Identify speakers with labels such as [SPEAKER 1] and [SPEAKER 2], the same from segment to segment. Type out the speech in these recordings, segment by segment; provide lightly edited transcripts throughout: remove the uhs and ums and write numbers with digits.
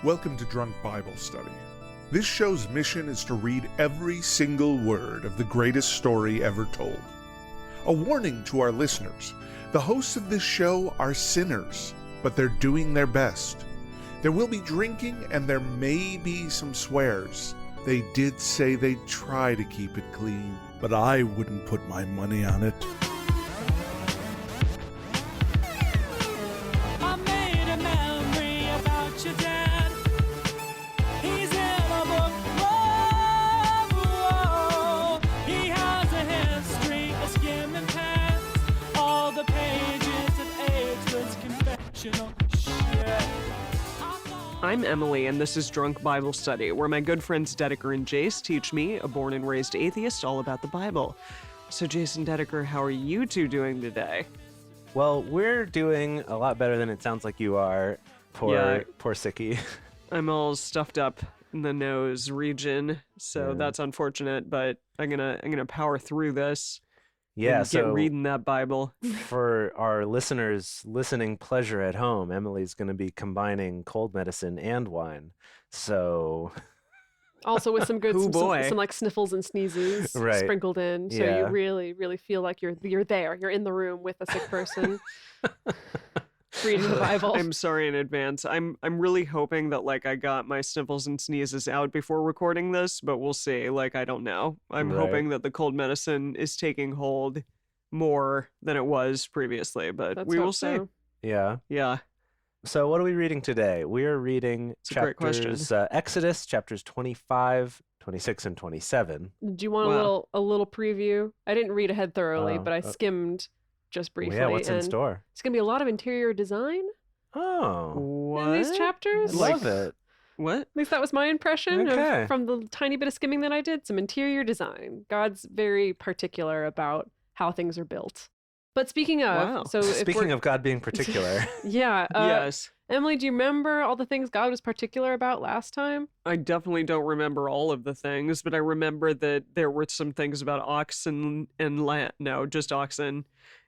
[SPEAKER 1] Welcome to Drunk Bible Study. This show's mission is to read every single word of the greatest story ever told. A warning to our listeners, the hosts of this show are sinners, but they're doing their best. There will be drinking and there may be some swears. They did say they'd try to keep it clean, but I wouldn't put my money on it.
[SPEAKER 2] I made a memory about your dad. He's in a book. Whoa, whoa. He has a history of skimming past all the pages of ageless confessional shit.
[SPEAKER 3] I'm Emily, and this is Drunk Bible Study, where my good friends Dedeker and Jace teach me, a born and raised atheist, all about the Bible. So, Jason, Dedeker, how are you two doing today?
[SPEAKER 4] Well, we're doing a lot better than it sounds like you are. Poor Sickie.
[SPEAKER 3] I'm all stuffed up in the nose region, so that's unfortunate. But I'm gonna power through this.
[SPEAKER 4] Yeah,
[SPEAKER 3] and
[SPEAKER 4] so
[SPEAKER 3] get reading that Bible.
[SPEAKER 4] For our listeners' listening pleasure at home, Emily's going to be combining cold medicine and wine. So
[SPEAKER 5] Also with some good,
[SPEAKER 3] Oh, boy.
[SPEAKER 5] some like sniffles and sneezes sprinkled in, so
[SPEAKER 4] Yeah.
[SPEAKER 5] you really feel like you're there. You're in the room with a sick person, reading the Bible.
[SPEAKER 3] I'm sorry in advance. I'm really hoping that I got my sniffles and sneezes out before recording this, but we'll see. I don't know. I'm
[SPEAKER 4] Right.
[SPEAKER 3] hoping that the cold medicine is taking hold more than it was previously, but
[SPEAKER 5] Let's
[SPEAKER 3] we will
[SPEAKER 5] hope
[SPEAKER 3] see.
[SPEAKER 5] so.
[SPEAKER 4] yeah.
[SPEAKER 3] Yeah.
[SPEAKER 4] So what are we reading today? We are reading
[SPEAKER 3] a great question.
[SPEAKER 4] chapters Exodus chapters 25, 26, and 27.
[SPEAKER 5] Do you want
[SPEAKER 3] Wow.
[SPEAKER 5] a little preview? I didn't read ahead thoroughly,
[SPEAKER 4] Oh,
[SPEAKER 5] but I skimmed just briefly.
[SPEAKER 4] Yeah, what's in
[SPEAKER 5] and
[SPEAKER 4] store?
[SPEAKER 5] It's gonna be a lot of interior design
[SPEAKER 4] Oh,
[SPEAKER 3] What?
[SPEAKER 5] in these chapters.
[SPEAKER 4] love it.
[SPEAKER 3] What?
[SPEAKER 5] At least that was my impression
[SPEAKER 4] Okay.
[SPEAKER 5] from the tiny bit of skimming that I did. Some interior design. God's very particular about how things are built. But speaking of,
[SPEAKER 3] Wow.
[SPEAKER 5] so if
[SPEAKER 4] Speaking
[SPEAKER 5] we're-
[SPEAKER 4] of God being particular,
[SPEAKER 5] yeah,
[SPEAKER 3] Yes.
[SPEAKER 5] Emily, do you remember all the things God was particular about last time?
[SPEAKER 3] I definitely don't remember all of the things, but I remember that there were some things about oxen and land. No, just oxen.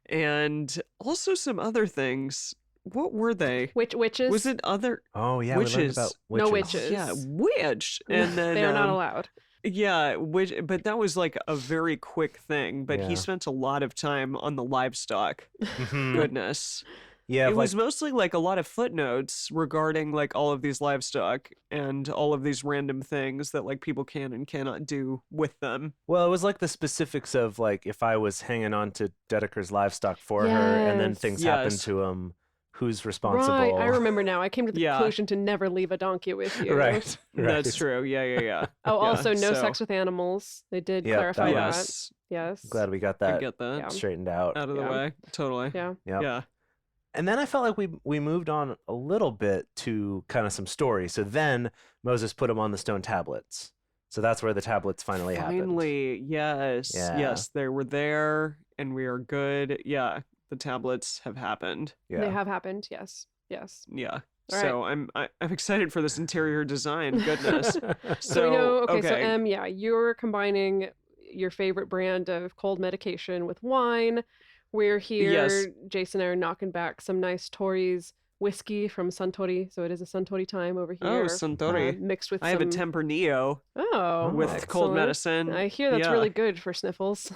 [SPEAKER 3] And also some other things. What were they?
[SPEAKER 5] Witches?
[SPEAKER 3] Was it other?
[SPEAKER 4] oh yeah, we learned
[SPEAKER 3] Witches.
[SPEAKER 4] about
[SPEAKER 5] No
[SPEAKER 4] witches.
[SPEAKER 5] witches.
[SPEAKER 3] Yeah, witch. And then
[SPEAKER 5] they are not allowed.
[SPEAKER 3] Yeah, but that was a very quick thing. But
[SPEAKER 4] Yeah.
[SPEAKER 3] he spent a lot of time on the livestock.
[SPEAKER 4] Mhm.
[SPEAKER 3] Goodness.
[SPEAKER 4] Yeah,
[SPEAKER 3] It was mostly a lot of footnotes regarding all of these livestock and all of these random things that people can and cannot do with them.
[SPEAKER 4] well, it was the specifics of if I was hanging on to Dedeker's livestock for her, and then
[SPEAKER 5] Yes.
[SPEAKER 4] things happened
[SPEAKER 3] Yes.
[SPEAKER 4] to him. Who's responsible?
[SPEAKER 5] Right, I remember now. I came to the
[SPEAKER 3] Yeah.
[SPEAKER 5] conclusion to never leave a donkey with you.
[SPEAKER 4] Right.
[SPEAKER 3] That's true. Yeah.
[SPEAKER 5] Oh,
[SPEAKER 3] Yeah,
[SPEAKER 5] also no
[SPEAKER 3] so-
[SPEAKER 5] sex with animals. They did
[SPEAKER 4] Yep,
[SPEAKER 5] clarify
[SPEAKER 4] that
[SPEAKER 5] that.
[SPEAKER 3] Yes,
[SPEAKER 5] Yes.
[SPEAKER 4] Glad we got
[SPEAKER 3] I
[SPEAKER 4] that
[SPEAKER 3] get that.
[SPEAKER 5] Yeah.
[SPEAKER 4] straightened out.
[SPEAKER 3] Out of the
[SPEAKER 5] Yeah.
[SPEAKER 3] way. Totally.
[SPEAKER 5] Yeah.
[SPEAKER 4] Yep.
[SPEAKER 3] Yeah.
[SPEAKER 4] And then I felt like we moved on a little bit to kind of some story. So then Moses put them on the stone tablets. So that's where the tablets finally happened.
[SPEAKER 3] Finally, yes.
[SPEAKER 4] Yeah.
[SPEAKER 3] Yes, they were there and we are good. Yeah, the tablets have happened.
[SPEAKER 4] Yeah.
[SPEAKER 5] They have happened. Yes. Yes.
[SPEAKER 3] Yeah.
[SPEAKER 5] All
[SPEAKER 3] So I'm excited for this interior design. Goodness.
[SPEAKER 5] So, we know, okay, so
[SPEAKER 3] okay.
[SPEAKER 5] you're combining your favorite brand of cold medication with wine. We're here,
[SPEAKER 3] Yes.
[SPEAKER 5] Jason and I are knocking back some nice Tories whiskey from Suntory. So it is a Suntory time over here.
[SPEAKER 3] Oh, Suntory.
[SPEAKER 5] Mixed with
[SPEAKER 3] I have a
[SPEAKER 5] some...
[SPEAKER 3] Tempranillo
[SPEAKER 5] Oh,
[SPEAKER 3] with cold
[SPEAKER 5] excellent.
[SPEAKER 3] medicine.
[SPEAKER 5] I hear that's
[SPEAKER 3] Yeah.
[SPEAKER 5] really good for sniffles.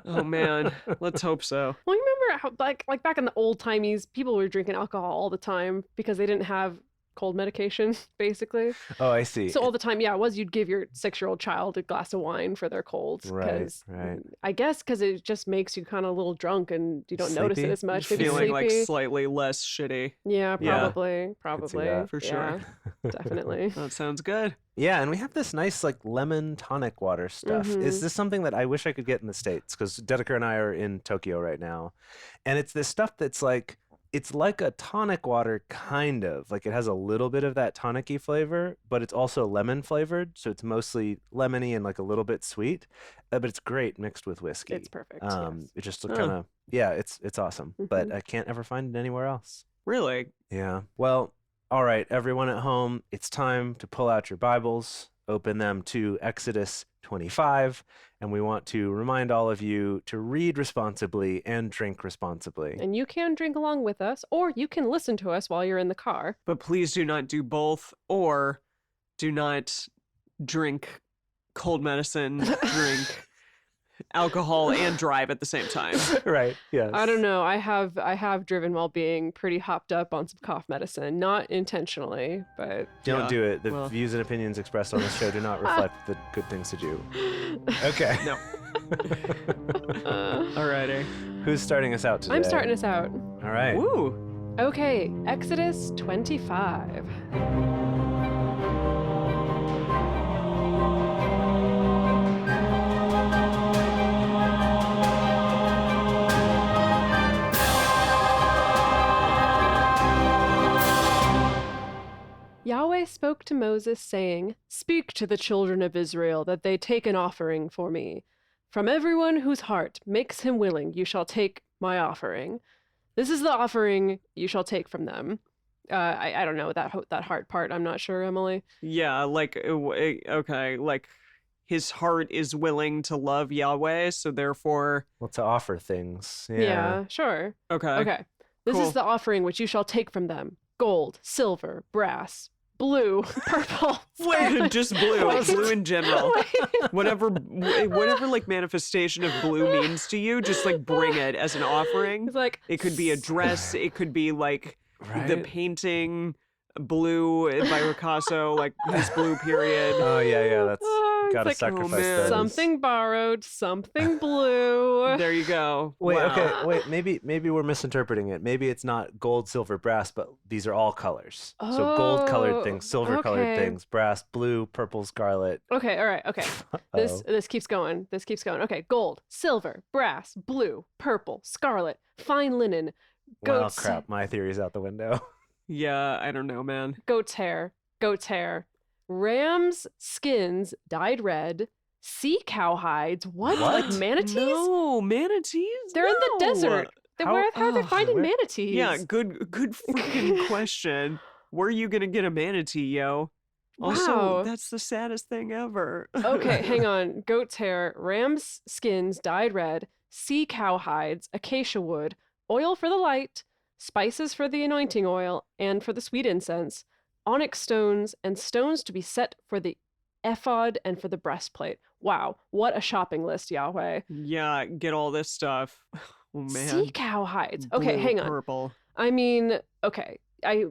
[SPEAKER 3] Oh man, let's hope so.
[SPEAKER 5] Well, you remember how, like back in the old timies, people were drinking alcohol all the time because they didn't have cold medication, basically.
[SPEAKER 4] Oh, I see.
[SPEAKER 5] So all the time, you'd give your 6-year-old child a glass of wine for their colds.
[SPEAKER 4] Right,
[SPEAKER 5] 'cause,
[SPEAKER 4] right.
[SPEAKER 5] I guess because it just makes you kind of a little drunk and you don't notice it
[SPEAKER 4] Sleepy?
[SPEAKER 5] as much. Maybe
[SPEAKER 3] Feeling
[SPEAKER 5] sleepy.
[SPEAKER 3] slightly less shitty.
[SPEAKER 5] Yeah,
[SPEAKER 3] Yeah.
[SPEAKER 5] probably.
[SPEAKER 4] that.
[SPEAKER 3] For sure.
[SPEAKER 5] Yeah, definitely.
[SPEAKER 3] That sounds good.
[SPEAKER 4] Yeah, and we have this nice lemon tonic water stuff. Is
[SPEAKER 5] Mhm.
[SPEAKER 4] this something that I wish I could get in the States? Because Dedeker and I are in Tokyo right now. And it's this stuff that's it's like a tonic water, kind of. It has a little bit of that tonic-y flavor, but it's also lemon flavored. So it's mostly lemony and a little bit sweet. But it's great mixed with whiskey.
[SPEAKER 5] It's perfect. Yes.
[SPEAKER 4] It just
[SPEAKER 3] Huh.
[SPEAKER 4] kind of, yeah, it's awesome. But
[SPEAKER 5] Mhm.
[SPEAKER 4] I can't ever find it anywhere else.
[SPEAKER 3] Really?
[SPEAKER 4] Yeah. Well, all right, everyone at home, it's time to pull out your Bibles, open them to Exodus 25, and we want to remind all of you to read responsibly and drink responsibly.
[SPEAKER 5] And you can drink along with us, or you can listen to us while you're in the car.
[SPEAKER 3] But please do not do both, or do not drink cold medicine, drink alcohol, and drive at the same time.
[SPEAKER 4] Right, yes.
[SPEAKER 5] I don't know. I have driven while being pretty hopped up on some cough medicine, not intentionally, but
[SPEAKER 4] Don't
[SPEAKER 3] Yeah,
[SPEAKER 4] do it. The
[SPEAKER 3] well.
[SPEAKER 4] views and opinions expressed on this show do not reflect the good things to do. Okay.
[SPEAKER 3] No.
[SPEAKER 5] uh,
[SPEAKER 3] Alrighty.
[SPEAKER 4] Who's starting us out today?
[SPEAKER 5] I'm starting us out.
[SPEAKER 4] All right.
[SPEAKER 3] Woo.
[SPEAKER 5] Okay, Exodus 25. Yahweh spoke to Moses, saying, "Speak to the children of Israel that they take an offering for me. From everyone whose heart makes him willing, you shall take my offering. This is the offering you shall take from them." I don't know that heart part. I'm not sure, Emily.
[SPEAKER 3] Yeah, like, okay, like his heart is willing to love Yahweh, so therefore,
[SPEAKER 4] Well, to offer things.
[SPEAKER 5] Yeah, sure.
[SPEAKER 3] okay.
[SPEAKER 5] Okay. This
[SPEAKER 3] cool.
[SPEAKER 5] is the offering which you shall take from them: gold, silver, brass, blue, purple.
[SPEAKER 3] Wait, just blue,
[SPEAKER 5] Wait.
[SPEAKER 3] blue in general.
[SPEAKER 5] Wait.
[SPEAKER 3] Whatever like manifestation of blue means to you, just like bring it as an offering.
[SPEAKER 5] It's like
[SPEAKER 3] It could be a dress, it could be like
[SPEAKER 4] Right?
[SPEAKER 3] the painting Blue by Picasso, like his blue period.
[SPEAKER 4] Oh, yeah. That's
[SPEAKER 5] it's
[SPEAKER 4] gotta
[SPEAKER 5] like,
[SPEAKER 4] sacrifice
[SPEAKER 3] man.
[SPEAKER 4] those.
[SPEAKER 5] something borrowed, something blue.
[SPEAKER 3] There you go.
[SPEAKER 4] Wait,
[SPEAKER 3] Wow.
[SPEAKER 4] okay, wait. Maybe we're misinterpreting it. Maybe it's not gold, silver, brass, but these are all colors. So gold-colored things,
[SPEAKER 5] Oh,
[SPEAKER 4] silver-colored
[SPEAKER 5] okay.
[SPEAKER 4] things, brass, blue, purple, scarlet.
[SPEAKER 5] Okay, all right, okay. This
[SPEAKER 4] Uh-oh.
[SPEAKER 5] this keeps going. This keeps going. Okay, gold, silver, brass, blue, purple, scarlet, fine linen,
[SPEAKER 4] Well,
[SPEAKER 5] goat's
[SPEAKER 4] crap. My theory's out the window.
[SPEAKER 3] Yeah, I don't know, man.
[SPEAKER 5] goat's hair, ram's skins dyed red, sea cow hides. What?
[SPEAKER 4] What?
[SPEAKER 5] Like manatees?
[SPEAKER 3] No, manatees?
[SPEAKER 5] They're in the
[SPEAKER 3] No.
[SPEAKER 5] desert. How are they finding
[SPEAKER 4] where-
[SPEAKER 5] manatees?
[SPEAKER 3] Yeah, good freaking question. Where are you gonna get a manatee, yo? Also,
[SPEAKER 5] Wow.
[SPEAKER 3] that's the saddest thing ever.
[SPEAKER 5] Okay, hang on. Goat's hair, ram's skins dyed red, sea cow hides, acacia wood, oil for the light, spices for the anointing oil and for the sweet incense, onyx stones, and stones to be set for the ephod and for the breastplate. Wow, what a shopping list, Yahweh.
[SPEAKER 3] Yeah, get all this stuff. Oh man.
[SPEAKER 5] Sea cow hides. Okay,
[SPEAKER 3] Blue,
[SPEAKER 5] hang on.
[SPEAKER 3] Purple.
[SPEAKER 5] I mean, okay. I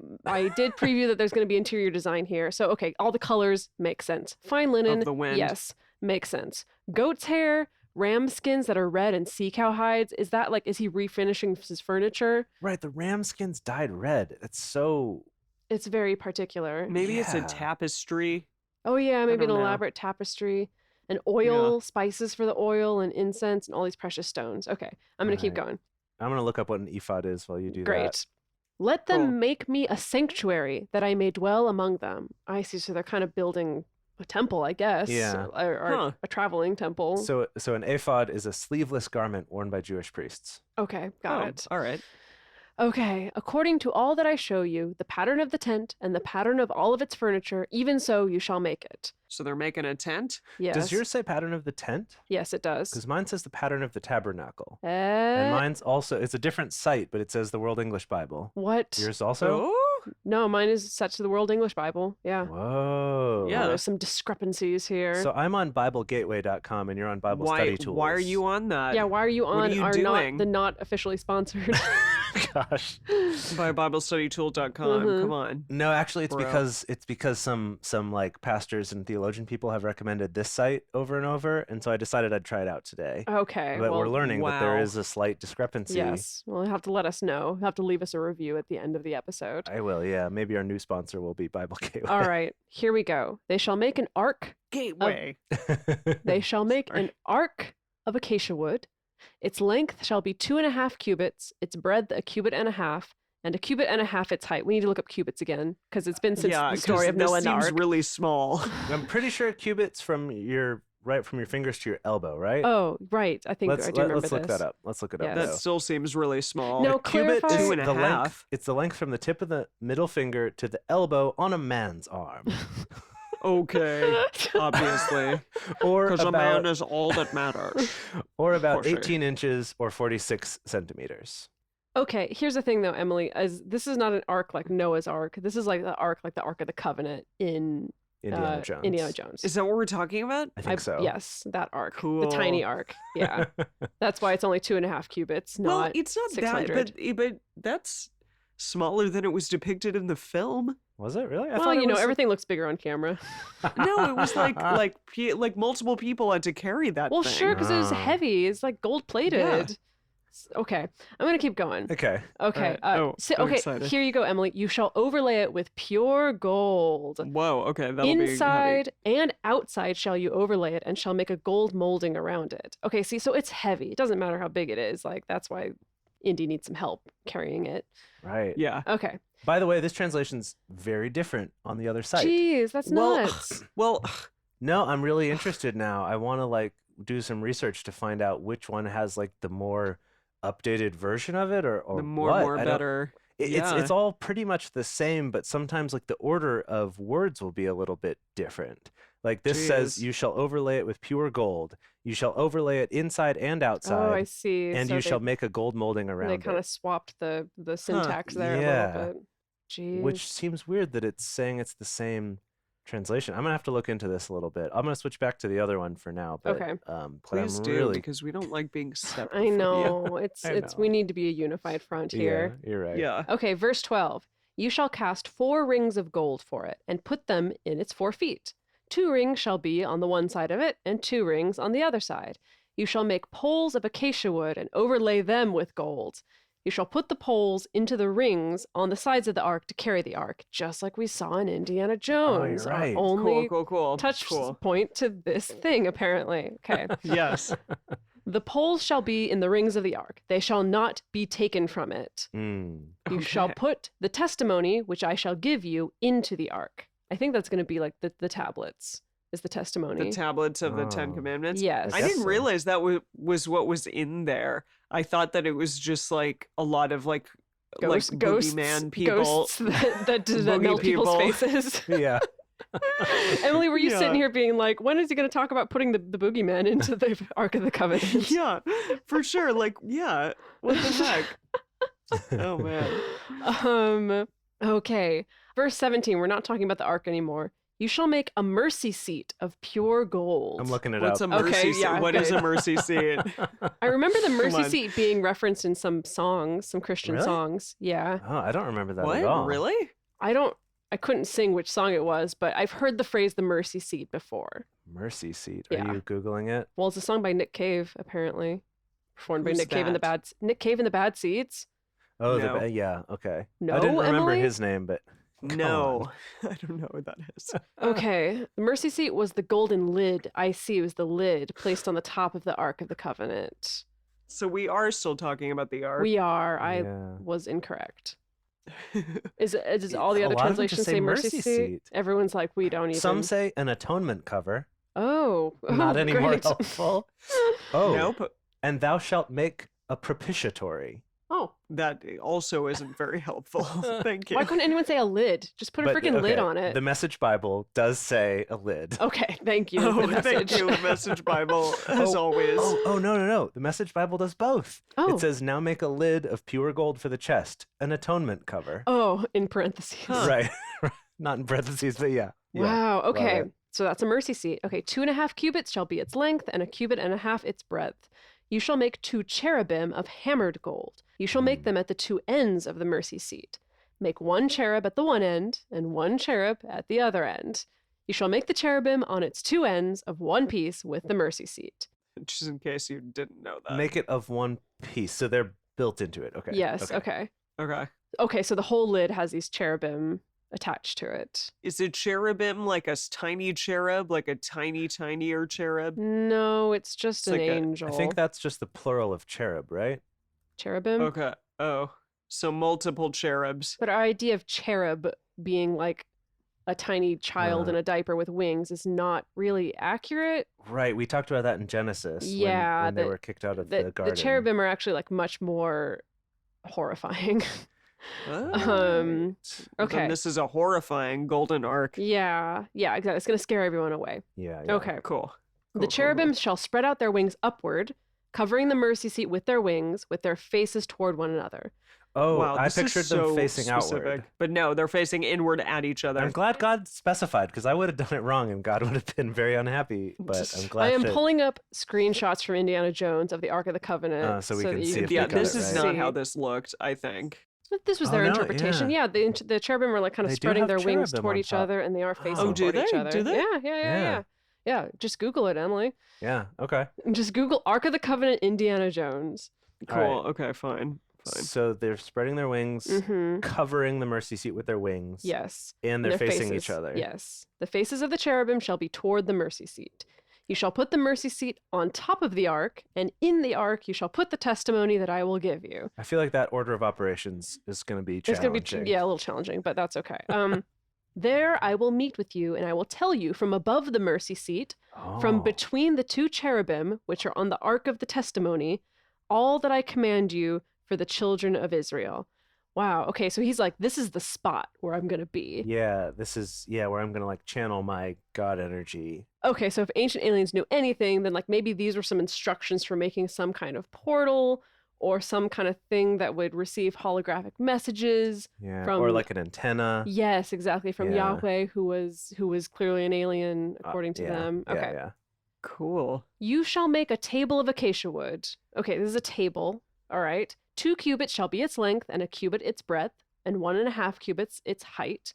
[SPEAKER 5] did preview that there's going to be interior design here. So, okay, all the colors make sense. Fine linen,
[SPEAKER 3] the wind.
[SPEAKER 5] yes, makes sense. Goat's hair, ram skins that are red, and sea cow hides. Is that like, is he refinishing his furniture?
[SPEAKER 4] Right, the ram skins dyed red. It's so...
[SPEAKER 5] It's very particular.
[SPEAKER 3] Maybe it's a
[SPEAKER 4] Yeah.
[SPEAKER 3] tapestry.
[SPEAKER 5] Oh, yeah, maybe an
[SPEAKER 3] don't know.
[SPEAKER 5] elaborate tapestry. And oil, spices for the oil, and incense, and all these precious stones. Okay, I'm going to keep
[SPEAKER 4] Right.
[SPEAKER 5] going.
[SPEAKER 4] I'm going to look up what an ephod is while you do that.
[SPEAKER 5] Great. Let them
[SPEAKER 3] Cool.
[SPEAKER 5] make me a sanctuary that I may dwell among them. I see. So they're kind of building a temple, I guess.
[SPEAKER 4] Yeah.
[SPEAKER 5] Or
[SPEAKER 3] Huh.
[SPEAKER 5] a traveling temple.
[SPEAKER 4] So an ephod is a sleeveless garment worn by Jewish priests.
[SPEAKER 5] Okay, got
[SPEAKER 3] Oh,
[SPEAKER 5] it.
[SPEAKER 3] all right.
[SPEAKER 5] Okay, according to all that I show you, the pattern of the tent and the pattern of all of its furniture, even so you shall make it.
[SPEAKER 3] So they're making a tent?
[SPEAKER 5] Yes.
[SPEAKER 4] Does yours say pattern of the tent?
[SPEAKER 5] Yes, it does.
[SPEAKER 4] Because mine says the pattern of the tabernacle. And
[SPEAKER 5] Eh,
[SPEAKER 4] mine's also, it's a different site, but it says the World English Bible.
[SPEAKER 5] what?
[SPEAKER 4] Yours also?
[SPEAKER 3] Oh,
[SPEAKER 5] No, mine is set to the World English Bible. Yeah.
[SPEAKER 4] Whoa.
[SPEAKER 3] Yeah.
[SPEAKER 5] There's some discrepancies here.
[SPEAKER 4] So I'm on BibleGateway.com and you're on Bible
[SPEAKER 3] why,
[SPEAKER 4] Study Tools.
[SPEAKER 3] why are you on that?
[SPEAKER 5] yeah, why are you
[SPEAKER 3] What are
[SPEAKER 5] on
[SPEAKER 3] you
[SPEAKER 5] our
[SPEAKER 3] doing?
[SPEAKER 5] not officially sponsored?
[SPEAKER 4] Gosh.
[SPEAKER 3] By BibleStudyTool.com.
[SPEAKER 5] Mhm.
[SPEAKER 3] Come on.
[SPEAKER 4] No, actually it's
[SPEAKER 3] Bro.
[SPEAKER 4] because some like pastors and theologian people have recommended this site over and over, and so I decided I'd try it out today.
[SPEAKER 5] Okay.
[SPEAKER 4] But
[SPEAKER 5] well,
[SPEAKER 4] we're learning that there
[SPEAKER 3] wow.
[SPEAKER 4] is a slight discrepancy.
[SPEAKER 5] yes. Well, you'll have to let us know. You'll have to leave us a review at the end of the episode.
[SPEAKER 4] I will, yeah. Maybe our new sponsor will be Bible Gateway.
[SPEAKER 5] All right, here we go. They shall make an ark.
[SPEAKER 3] Gateway.
[SPEAKER 5] They shall make
[SPEAKER 3] Sorry.
[SPEAKER 5] an ark of acacia wood. Its length shall be 2.5 cubits, its breadth a cubit and a half, and a cubit and a half its height. We need to look up cubits again because it's been since
[SPEAKER 3] Yeah,
[SPEAKER 5] the story
[SPEAKER 3] 'cause
[SPEAKER 5] of Noah
[SPEAKER 3] this
[SPEAKER 5] and the
[SPEAKER 3] seems
[SPEAKER 5] ark.
[SPEAKER 3] really small.
[SPEAKER 4] I'm pretty sure cubits from your fingers to your elbow, right?
[SPEAKER 5] Oh, right. I think I do remember
[SPEAKER 4] let's look
[SPEAKER 5] this.
[SPEAKER 4] that up. Let's look it
[SPEAKER 5] Yes.
[SPEAKER 4] up.
[SPEAKER 3] That
[SPEAKER 4] though.
[SPEAKER 3] still seems really small.
[SPEAKER 5] No,
[SPEAKER 4] A cubit
[SPEAKER 5] clarify-
[SPEAKER 4] is
[SPEAKER 3] Two and a
[SPEAKER 4] the
[SPEAKER 3] half.
[SPEAKER 4] length. It's the length from the tip of the middle finger to the elbow on a man's arm.
[SPEAKER 3] Okay, obviously.
[SPEAKER 4] Or
[SPEAKER 3] Because a man
[SPEAKER 4] about
[SPEAKER 3] is all that matters.
[SPEAKER 4] or about
[SPEAKER 3] For sure.
[SPEAKER 4] 18 inches or 46 centimeters.
[SPEAKER 5] Okay, here's the thing though, Emily, as this is not an ark like Noah's Ark. This is like the Ark of the Covenant in
[SPEAKER 4] Indiana Jones.
[SPEAKER 5] Indiana Jones.
[SPEAKER 3] Is that what we're talking about?
[SPEAKER 4] I think so.
[SPEAKER 5] Yes, that ark. The
[SPEAKER 3] Cool.
[SPEAKER 5] tiny ark. Yeah. That's why it's only 2.5 cubits, not
[SPEAKER 3] Well, it's not
[SPEAKER 5] 600.
[SPEAKER 3] that, but that's smaller than it was depicted in the film.
[SPEAKER 4] Was it really? I
[SPEAKER 5] Well,
[SPEAKER 4] thought it
[SPEAKER 5] you know,
[SPEAKER 4] was...
[SPEAKER 5] everything looks bigger on camera.
[SPEAKER 3] No, it was like multiple people had to carry that
[SPEAKER 5] Well,
[SPEAKER 3] thing.
[SPEAKER 5] sure, because it was
[SPEAKER 4] Oh.
[SPEAKER 5] heavy. It's like gold plated. Okay, I'm gonna keep going.
[SPEAKER 4] Okay.
[SPEAKER 5] Okay.
[SPEAKER 3] Alright. Oh, I'm
[SPEAKER 5] okay.
[SPEAKER 3] excited.
[SPEAKER 5] Here you go, Emily. You shall overlay it with pure gold.
[SPEAKER 3] Whoa, okay, that'll be heavy.
[SPEAKER 5] Inside and outside shall you overlay it, and shall make a gold molding around it. Okay, see, so it's heavy. It doesn't matter how big it is. Like that's why Indy needs some help carrying it.
[SPEAKER 4] Right.
[SPEAKER 3] Yeah.
[SPEAKER 5] Okay.
[SPEAKER 4] By the way, this translation's very different on the other site.
[SPEAKER 5] Jeez, that's
[SPEAKER 3] Well,
[SPEAKER 5] nuts.
[SPEAKER 3] well,
[SPEAKER 4] No, I'm really interested now. I want to like do some research to find out which one has like the more updated version of it, or
[SPEAKER 3] the more
[SPEAKER 4] what.
[SPEAKER 3] more
[SPEAKER 4] I don't-
[SPEAKER 3] better.
[SPEAKER 4] It's all pretty much the same, but sometimes like the order of words will be a little bit different. Like this says,
[SPEAKER 3] Jeez.
[SPEAKER 4] "You shall overlay it with pure gold. You shall overlay it inside and
[SPEAKER 5] Oh, I
[SPEAKER 4] outside,
[SPEAKER 5] see.
[SPEAKER 4] and
[SPEAKER 5] So
[SPEAKER 4] you
[SPEAKER 5] they,
[SPEAKER 4] shall make a gold molding
[SPEAKER 5] they
[SPEAKER 4] around
[SPEAKER 5] kind
[SPEAKER 4] it."
[SPEAKER 5] of swapped the syntax there
[SPEAKER 4] Yeah.
[SPEAKER 5] a little bit. Jeez.
[SPEAKER 4] Which seems weird that it's saying it's the same translation. I'm gonna have to look into this a little bit. I'm gonna switch back to the other one for now. But,
[SPEAKER 5] Okay.
[SPEAKER 4] but
[SPEAKER 3] Please
[SPEAKER 4] I'm
[SPEAKER 3] do,
[SPEAKER 4] really,
[SPEAKER 3] because we don't like being separate.
[SPEAKER 5] I
[SPEAKER 3] from you.
[SPEAKER 5] know.
[SPEAKER 4] I
[SPEAKER 5] It's we
[SPEAKER 4] know.
[SPEAKER 5] need to be a unified front here.
[SPEAKER 4] yeah, you're right.
[SPEAKER 3] Yeah.
[SPEAKER 5] Okay, verse 12. You shall cast 4 rings of gold for it, and put them in its 4 feet. 2 rings shall be on the one side of it, and 2 rings on the other side. You shall make poles of acacia wood, and overlay them with gold. You shall put the poles into the rings on the sides of the ark to carry the ark, just like we saw in Indiana Jones. Our
[SPEAKER 4] right.
[SPEAKER 5] only
[SPEAKER 3] Cool.
[SPEAKER 5] touch
[SPEAKER 3] Cool.
[SPEAKER 5] point to this thing, apparently. Okay.
[SPEAKER 3] Yes.
[SPEAKER 5] The poles shall be in the rings of the ark. They shall not be taken from it.
[SPEAKER 4] Mm.
[SPEAKER 5] You shall
[SPEAKER 3] Okay.
[SPEAKER 5] put the testimony which I shall give you into the ark. I think that's going to be like the tablets is the testimony.
[SPEAKER 3] The tablets of the Ten
[SPEAKER 4] Oh.
[SPEAKER 3] Commandments.
[SPEAKER 5] Yes.
[SPEAKER 3] I
[SPEAKER 4] guess
[SPEAKER 3] didn't
[SPEAKER 4] so.
[SPEAKER 3] realize that was what was in there. I thought that it was just like a lot of like
[SPEAKER 5] Ghosts,
[SPEAKER 3] boogeyman people.
[SPEAKER 5] ghosts that
[SPEAKER 3] Boogie
[SPEAKER 5] melt people's
[SPEAKER 3] people.
[SPEAKER 5] faces.
[SPEAKER 4] Yeah.
[SPEAKER 5] Emily, were you
[SPEAKER 3] Yeah.
[SPEAKER 5] sitting here being like, when is he going to talk about putting the boogeyman into the Ark of the Covenant?
[SPEAKER 3] Yeah, for sure. Like, yeah. What the heck? Oh man.
[SPEAKER 5] Okay. Verse 17, we're not talking about the ark anymore. You shall make a mercy seat of pure gold.
[SPEAKER 4] I'm looking it
[SPEAKER 3] What's a
[SPEAKER 4] up.
[SPEAKER 3] mercy
[SPEAKER 5] Okay,
[SPEAKER 3] seat?
[SPEAKER 5] yeah,
[SPEAKER 3] What is
[SPEAKER 5] okay.
[SPEAKER 3] a mercy seat?
[SPEAKER 5] I remember the mercy
[SPEAKER 3] on.
[SPEAKER 5] seat being referenced in some songs, some Christian
[SPEAKER 4] Really?
[SPEAKER 5] songs. Yeah.
[SPEAKER 4] Oh, I don't remember that
[SPEAKER 3] What?
[SPEAKER 4] at all.
[SPEAKER 3] Really?
[SPEAKER 5] I couldn't sing which song it was, but I've heard the phrase the mercy seat before.
[SPEAKER 4] Mercy seat. Are
[SPEAKER 5] Yeah.
[SPEAKER 4] you googling it?
[SPEAKER 5] Well, it's a song by Nick Cave, apparently. Performed by
[SPEAKER 3] Who's
[SPEAKER 5] Nick Cave and the
[SPEAKER 3] that?
[SPEAKER 5] Nick Cave and the Bad Seeds.
[SPEAKER 4] Oh,
[SPEAKER 3] No.
[SPEAKER 4] yeah. Okay.
[SPEAKER 5] No,
[SPEAKER 4] I didn't remember
[SPEAKER 5] Emily?
[SPEAKER 4] his name, but come
[SPEAKER 3] No. I don't know what that is.
[SPEAKER 5] Okay. The mercy seat was the golden lid. I see it was the lid placed on the top of the Ark of the Covenant.
[SPEAKER 3] So we are still talking about the ark.
[SPEAKER 5] We are. I
[SPEAKER 4] Yeah.
[SPEAKER 5] was incorrect. Does all the
[SPEAKER 4] A
[SPEAKER 5] other
[SPEAKER 4] lot of them
[SPEAKER 5] translations
[SPEAKER 4] just say
[SPEAKER 5] say mercy
[SPEAKER 4] mercy
[SPEAKER 5] seat?
[SPEAKER 4] seat.
[SPEAKER 5] Everyone's like, we don't even.
[SPEAKER 4] Some say an atonement cover.
[SPEAKER 5] Oh.
[SPEAKER 4] Not any more
[SPEAKER 5] great.
[SPEAKER 4] helpful. Oh,
[SPEAKER 3] Nope.
[SPEAKER 4] and thou shalt make a propitiatory.
[SPEAKER 5] Oh.
[SPEAKER 3] That also isn't very helpful. Thank you.
[SPEAKER 5] Why couldn't anyone say a lid? Just put a
[SPEAKER 4] But,
[SPEAKER 5] freaking lid
[SPEAKER 4] okay,
[SPEAKER 5] on it.
[SPEAKER 4] The Message Bible does say a lid.
[SPEAKER 5] Okay, thank you.
[SPEAKER 3] Oh,
[SPEAKER 5] the
[SPEAKER 3] thank
[SPEAKER 5] message.
[SPEAKER 3] you, the Message Bible, as always.
[SPEAKER 4] No. The Message Bible does both.
[SPEAKER 5] Oh.
[SPEAKER 4] It says, now make a lid of pure gold for the chest, an atonement cover.
[SPEAKER 5] Oh, in parentheses.
[SPEAKER 3] Huh.
[SPEAKER 4] Right. Not in parentheses, but yeah.
[SPEAKER 5] Wow.
[SPEAKER 4] love
[SPEAKER 5] Okay.
[SPEAKER 4] it.
[SPEAKER 5] So that's a mercy seat. Okay. 2.5 cubits shall be its length, and 1.5 cubits its breadth. You shall make 2 cherubim of hammered gold. You shall make them at the 2 ends of the mercy seat. Make 1 cherub at the one end, and 1 cherub at the other end. You shall make the cherubim on its 2 ends of one piece with the mercy seat.
[SPEAKER 3] Just in case you didn't know that.
[SPEAKER 4] Make it of one piece, so they're built into it. Okay.
[SPEAKER 5] Yes. Okay.
[SPEAKER 3] Okay.
[SPEAKER 5] Okay. So the whole lid has these cherubim attached to it.
[SPEAKER 3] Is it cherubim like a tiny cherub, like a tinier cherub?
[SPEAKER 5] No, it's just
[SPEAKER 3] It's
[SPEAKER 5] an
[SPEAKER 3] like a- I
[SPEAKER 5] angel.
[SPEAKER 4] I think that's just the plural of cherub, right?
[SPEAKER 5] cherubim.
[SPEAKER 3] Okay. Oh, so multiple cherubs.
[SPEAKER 5] But our idea of cherub being like a tiny child in a diaper with wings is not really accurate.
[SPEAKER 4] Right. We talked about that in Genesis.
[SPEAKER 5] Yeah,
[SPEAKER 4] When they
[SPEAKER 5] the-
[SPEAKER 4] were kicked out of
[SPEAKER 5] The
[SPEAKER 4] the garden.
[SPEAKER 5] cherubim are actually like much more horrifying.
[SPEAKER 3] Well,
[SPEAKER 5] Okay.
[SPEAKER 3] Then this is a horrifying golden ark.
[SPEAKER 5] Yeah, exactly. It's going to scare everyone away.
[SPEAKER 4] Yeah.
[SPEAKER 5] Okay.
[SPEAKER 3] Cool.
[SPEAKER 5] The cherubim shall spread out their wings upward, covering the mercy seat with their wings, with their faces toward one another.
[SPEAKER 4] Oh,
[SPEAKER 3] Wow,
[SPEAKER 4] I
[SPEAKER 3] this is
[SPEAKER 4] pictured them
[SPEAKER 3] so
[SPEAKER 4] facing
[SPEAKER 3] specific.
[SPEAKER 4] outward.
[SPEAKER 3] But no, they're facing inward at each other.
[SPEAKER 4] I'm glad God specified because I would have done it wrong and God would have been very unhappy. But I'm glad
[SPEAKER 5] I am
[SPEAKER 4] that-
[SPEAKER 5] pulling up screenshots from Indiana Jones of the Ark of the Covenant.
[SPEAKER 4] so we can
[SPEAKER 5] that you
[SPEAKER 4] see if
[SPEAKER 3] Yeah,
[SPEAKER 4] they got
[SPEAKER 3] this
[SPEAKER 4] it
[SPEAKER 3] is
[SPEAKER 4] right.
[SPEAKER 3] not how this looked, I think.
[SPEAKER 5] But this was
[SPEAKER 4] Oh,
[SPEAKER 5] their
[SPEAKER 4] no,
[SPEAKER 5] interpretation. Yeah, the cherubim were like kind of
[SPEAKER 4] They do
[SPEAKER 5] spreading
[SPEAKER 4] have
[SPEAKER 5] their wings
[SPEAKER 4] cherubim
[SPEAKER 5] toward
[SPEAKER 4] on
[SPEAKER 5] each
[SPEAKER 4] top.
[SPEAKER 5] other, and they are facing
[SPEAKER 4] Oh,
[SPEAKER 3] do
[SPEAKER 5] toward each
[SPEAKER 3] they?
[SPEAKER 5] other.
[SPEAKER 3] Do they?
[SPEAKER 5] Yeah. Yeah, just Google it, Emily.
[SPEAKER 4] Yeah. Okay.
[SPEAKER 5] Just Google Ark of the Covenant Indiana Jones.
[SPEAKER 3] Cool.
[SPEAKER 4] All right.
[SPEAKER 3] Okay, fine.
[SPEAKER 4] So they're spreading their wings,
[SPEAKER 5] Mm-hmm.
[SPEAKER 4] covering the mercy seat with their wings.
[SPEAKER 5] Yes.
[SPEAKER 4] And they're
[SPEAKER 5] Their
[SPEAKER 4] facing
[SPEAKER 5] faces.
[SPEAKER 4] each other.
[SPEAKER 5] Yes. The faces of the cherubim shall be toward the mercy seat. You shall put the mercy seat on top of the ark, and in the ark you shall put the testimony that I will give you.
[SPEAKER 4] I feel like that order of operations is going to be
[SPEAKER 5] It's
[SPEAKER 4] challenging.
[SPEAKER 5] going to be, a little challenging, but that's okay. There I will meet with you, and I will tell you from above the mercy seat, from
[SPEAKER 4] Oh.
[SPEAKER 5] between the two cherubim, which are on the ark of the testimony, all that I command you for the children of Israel. Wow. Okay, so he's like, this is the spot where I'm going to be.
[SPEAKER 4] Yeah, this is where I'm gonna like channel my God energy.
[SPEAKER 5] Okay, so if ancient aliens knew anything, then like maybe these were some instructions for making some kind of portal or some kind of thing that would receive holographic messages.
[SPEAKER 4] Yeah,
[SPEAKER 5] From-
[SPEAKER 4] or like an antenna.
[SPEAKER 5] Yes, exactly, from
[SPEAKER 4] Yeah.
[SPEAKER 5] Yahweh, who was clearly an alien according to
[SPEAKER 4] Yeah,
[SPEAKER 5] them. Okay.
[SPEAKER 4] Yeah.
[SPEAKER 3] Cool.
[SPEAKER 5] You shall make a table of acacia wood. Okay, this is a table. All right. 2 cubits shall be its length, and a cubit its breadth, and 1.5 cubits its height.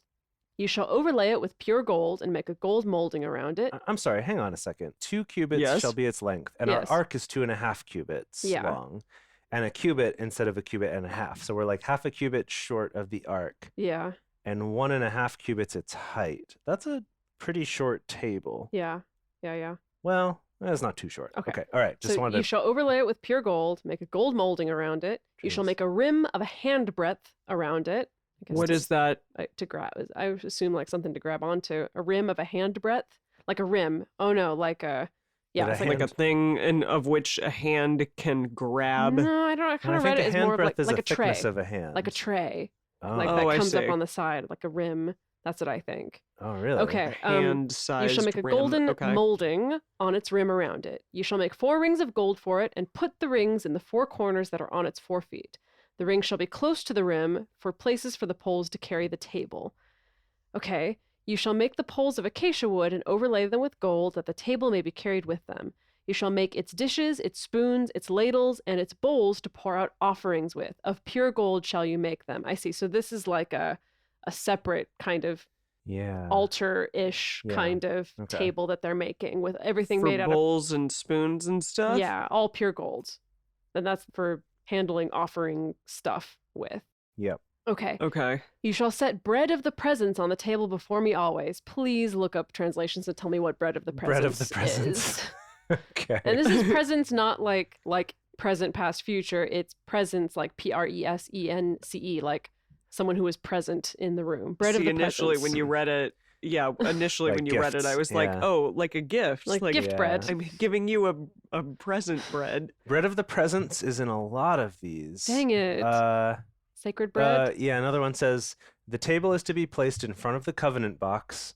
[SPEAKER 5] You shall overlay it with pure gold and make a gold molding around it.
[SPEAKER 4] I'm sorry. Hang on a second. 2 cubits
[SPEAKER 3] Yes?
[SPEAKER 4] shall be its length, and
[SPEAKER 5] Yes.
[SPEAKER 4] our arc is 2.5 cubits
[SPEAKER 5] Yeah.
[SPEAKER 4] long, and a cubit instead of a cubit and a half. So we're like half a cubit short of the arc,
[SPEAKER 5] Yeah,
[SPEAKER 4] and 1.5 cubits its height. That's a pretty short table.
[SPEAKER 5] yeah.
[SPEAKER 4] Well, that's not too short.
[SPEAKER 5] Okay.
[SPEAKER 4] All right. Just
[SPEAKER 5] So
[SPEAKER 4] wanted
[SPEAKER 5] you
[SPEAKER 4] to.
[SPEAKER 5] shall overlay it with pure gold, make a gold molding around it. You shall
[SPEAKER 4] Jeez.
[SPEAKER 5] make a rim of a hand breadth around it. I guess
[SPEAKER 3] What
[SPEAKER 5] to
[SPEAKER 3] is that?
[SPEAKER 5] to grab? I would assume like something to grab onto. A rim of a hand breadth, like a rim. Oh no, like a yeah,
[SPEAKER 4] But
[SPEAKER 5] it's
[SPEAKER 4] a
[SPEAKER 5] like
[SPEAKER 3] Like a thing of which a hand can grab.
[SPEAKER 5] no, I don't. I kind
[SPEAKER 4] I
[SPEAKER 5] of
[SPEAKER 4] think
[SPEAKER 5] read
[SPEAKER 4] a
[SPEAKER 5] it as
[SPEAKER 4] hand
[SPEAKER 5] more of
[SPEAKER 4] breadth is
[SPEAKER 5] like
[SPEAKER 4] a
[SPEAKER 5] a tray,
[SPEAKER 4] thickness of a hand.
[SPEAKER 5] like a tray,
[SPEAKER 4] Oh,
[SPEAKER 5] like
[SPEAKER 3] Oh,
[SPEAKER 5] that
[SPEAKER 3] I
[SPEAKER 5] comes up
[SPEAKER 3] see.
[SPEAKER 5] on the side, like a rim. That's what I think.
[SPEAKER 4] oh really?
[SPEAKER 5] Okay.
[SPEAKER 3] A hand-sized
[SPEAKER 5] You shall make a
[SPEAKER 3] rim.
[SPEAKER 5] golden
[SPEAKER 3] Okay.
[SPEAKER 5] molding on its rim around it. You shall make 4 rings of gold for it, and put the rings in the 4 corners that are on its 4 feet. The rings shall be close to the rim, for places for the poles to carry the table. Okay. You shall make the poles of acacia wood and overlay them with gold, that the table may be carried with them. You shall make its dishes, its spoons, its ladles, and its bowls to pour out offerings with. Of pure gold shall you make them. I see. So this is like a separate kind of
[SPEAKER 4] Yeah.
[SPEAKER 5] altar-ish
[SPEAKER 4] Yeah.
[SPEAKER 5] kind of
[SPEAKER 4] Okay.
[SPEAKER 5] table that they're making with everything
[SPEAKER 3] For
[SPEAKER 5] made out
[SPEAKER 3] bowls and spoons and
[SPEAKER 5] of
[SPEAKER 3] stuff.
[SPEAKER 5] yeah, all pure gold. And that's for handling offering stuff with.
[SPEAKER 4] Yep.
[SPEAKER 5] Okay.
[SPEAKER 3] Okay.
[SPEAKER 5] You shall set bread of the presence on the table before me always. Please look up translations and tell me what bread of the presence
[SPEAKER 4] Bread of the presence.
[SPEAKER 5] is.
[SPEAKER 4] Okay.
[SPEAKER 5] And this is presence not like present past future. It's presence like presence, like someone who is present in the room. Bread of
[SPEAKER 3] See,
[SPEAKER 5] the
[SPEAKER 3] initially
[SPEAKER 5] presence.
[SPEAKER 3] when you read it, initially
[SPEAKER 4] Like
[SPEAKER 3] when you read it, I
[SPEAKER 4] gifts,
[SPEAKER 3] was like,
[SPEAKER 4] yeah.
[SPEAKER 3] oh, like a gift.
[SPEAKER 5] Like gift
[SPEAKER 4] Yeah.
[SPEAKER 5] bread.
[SPEAKER 3] I'm giving you a present bread.
[SPEAKER 4] Bread of the presence is in a lot of these.
[SPEAKER 5] Dang it. Sacred bread.
[SPEAKER 4] Yeah, another one says the table is to be placed in front of the covenant box,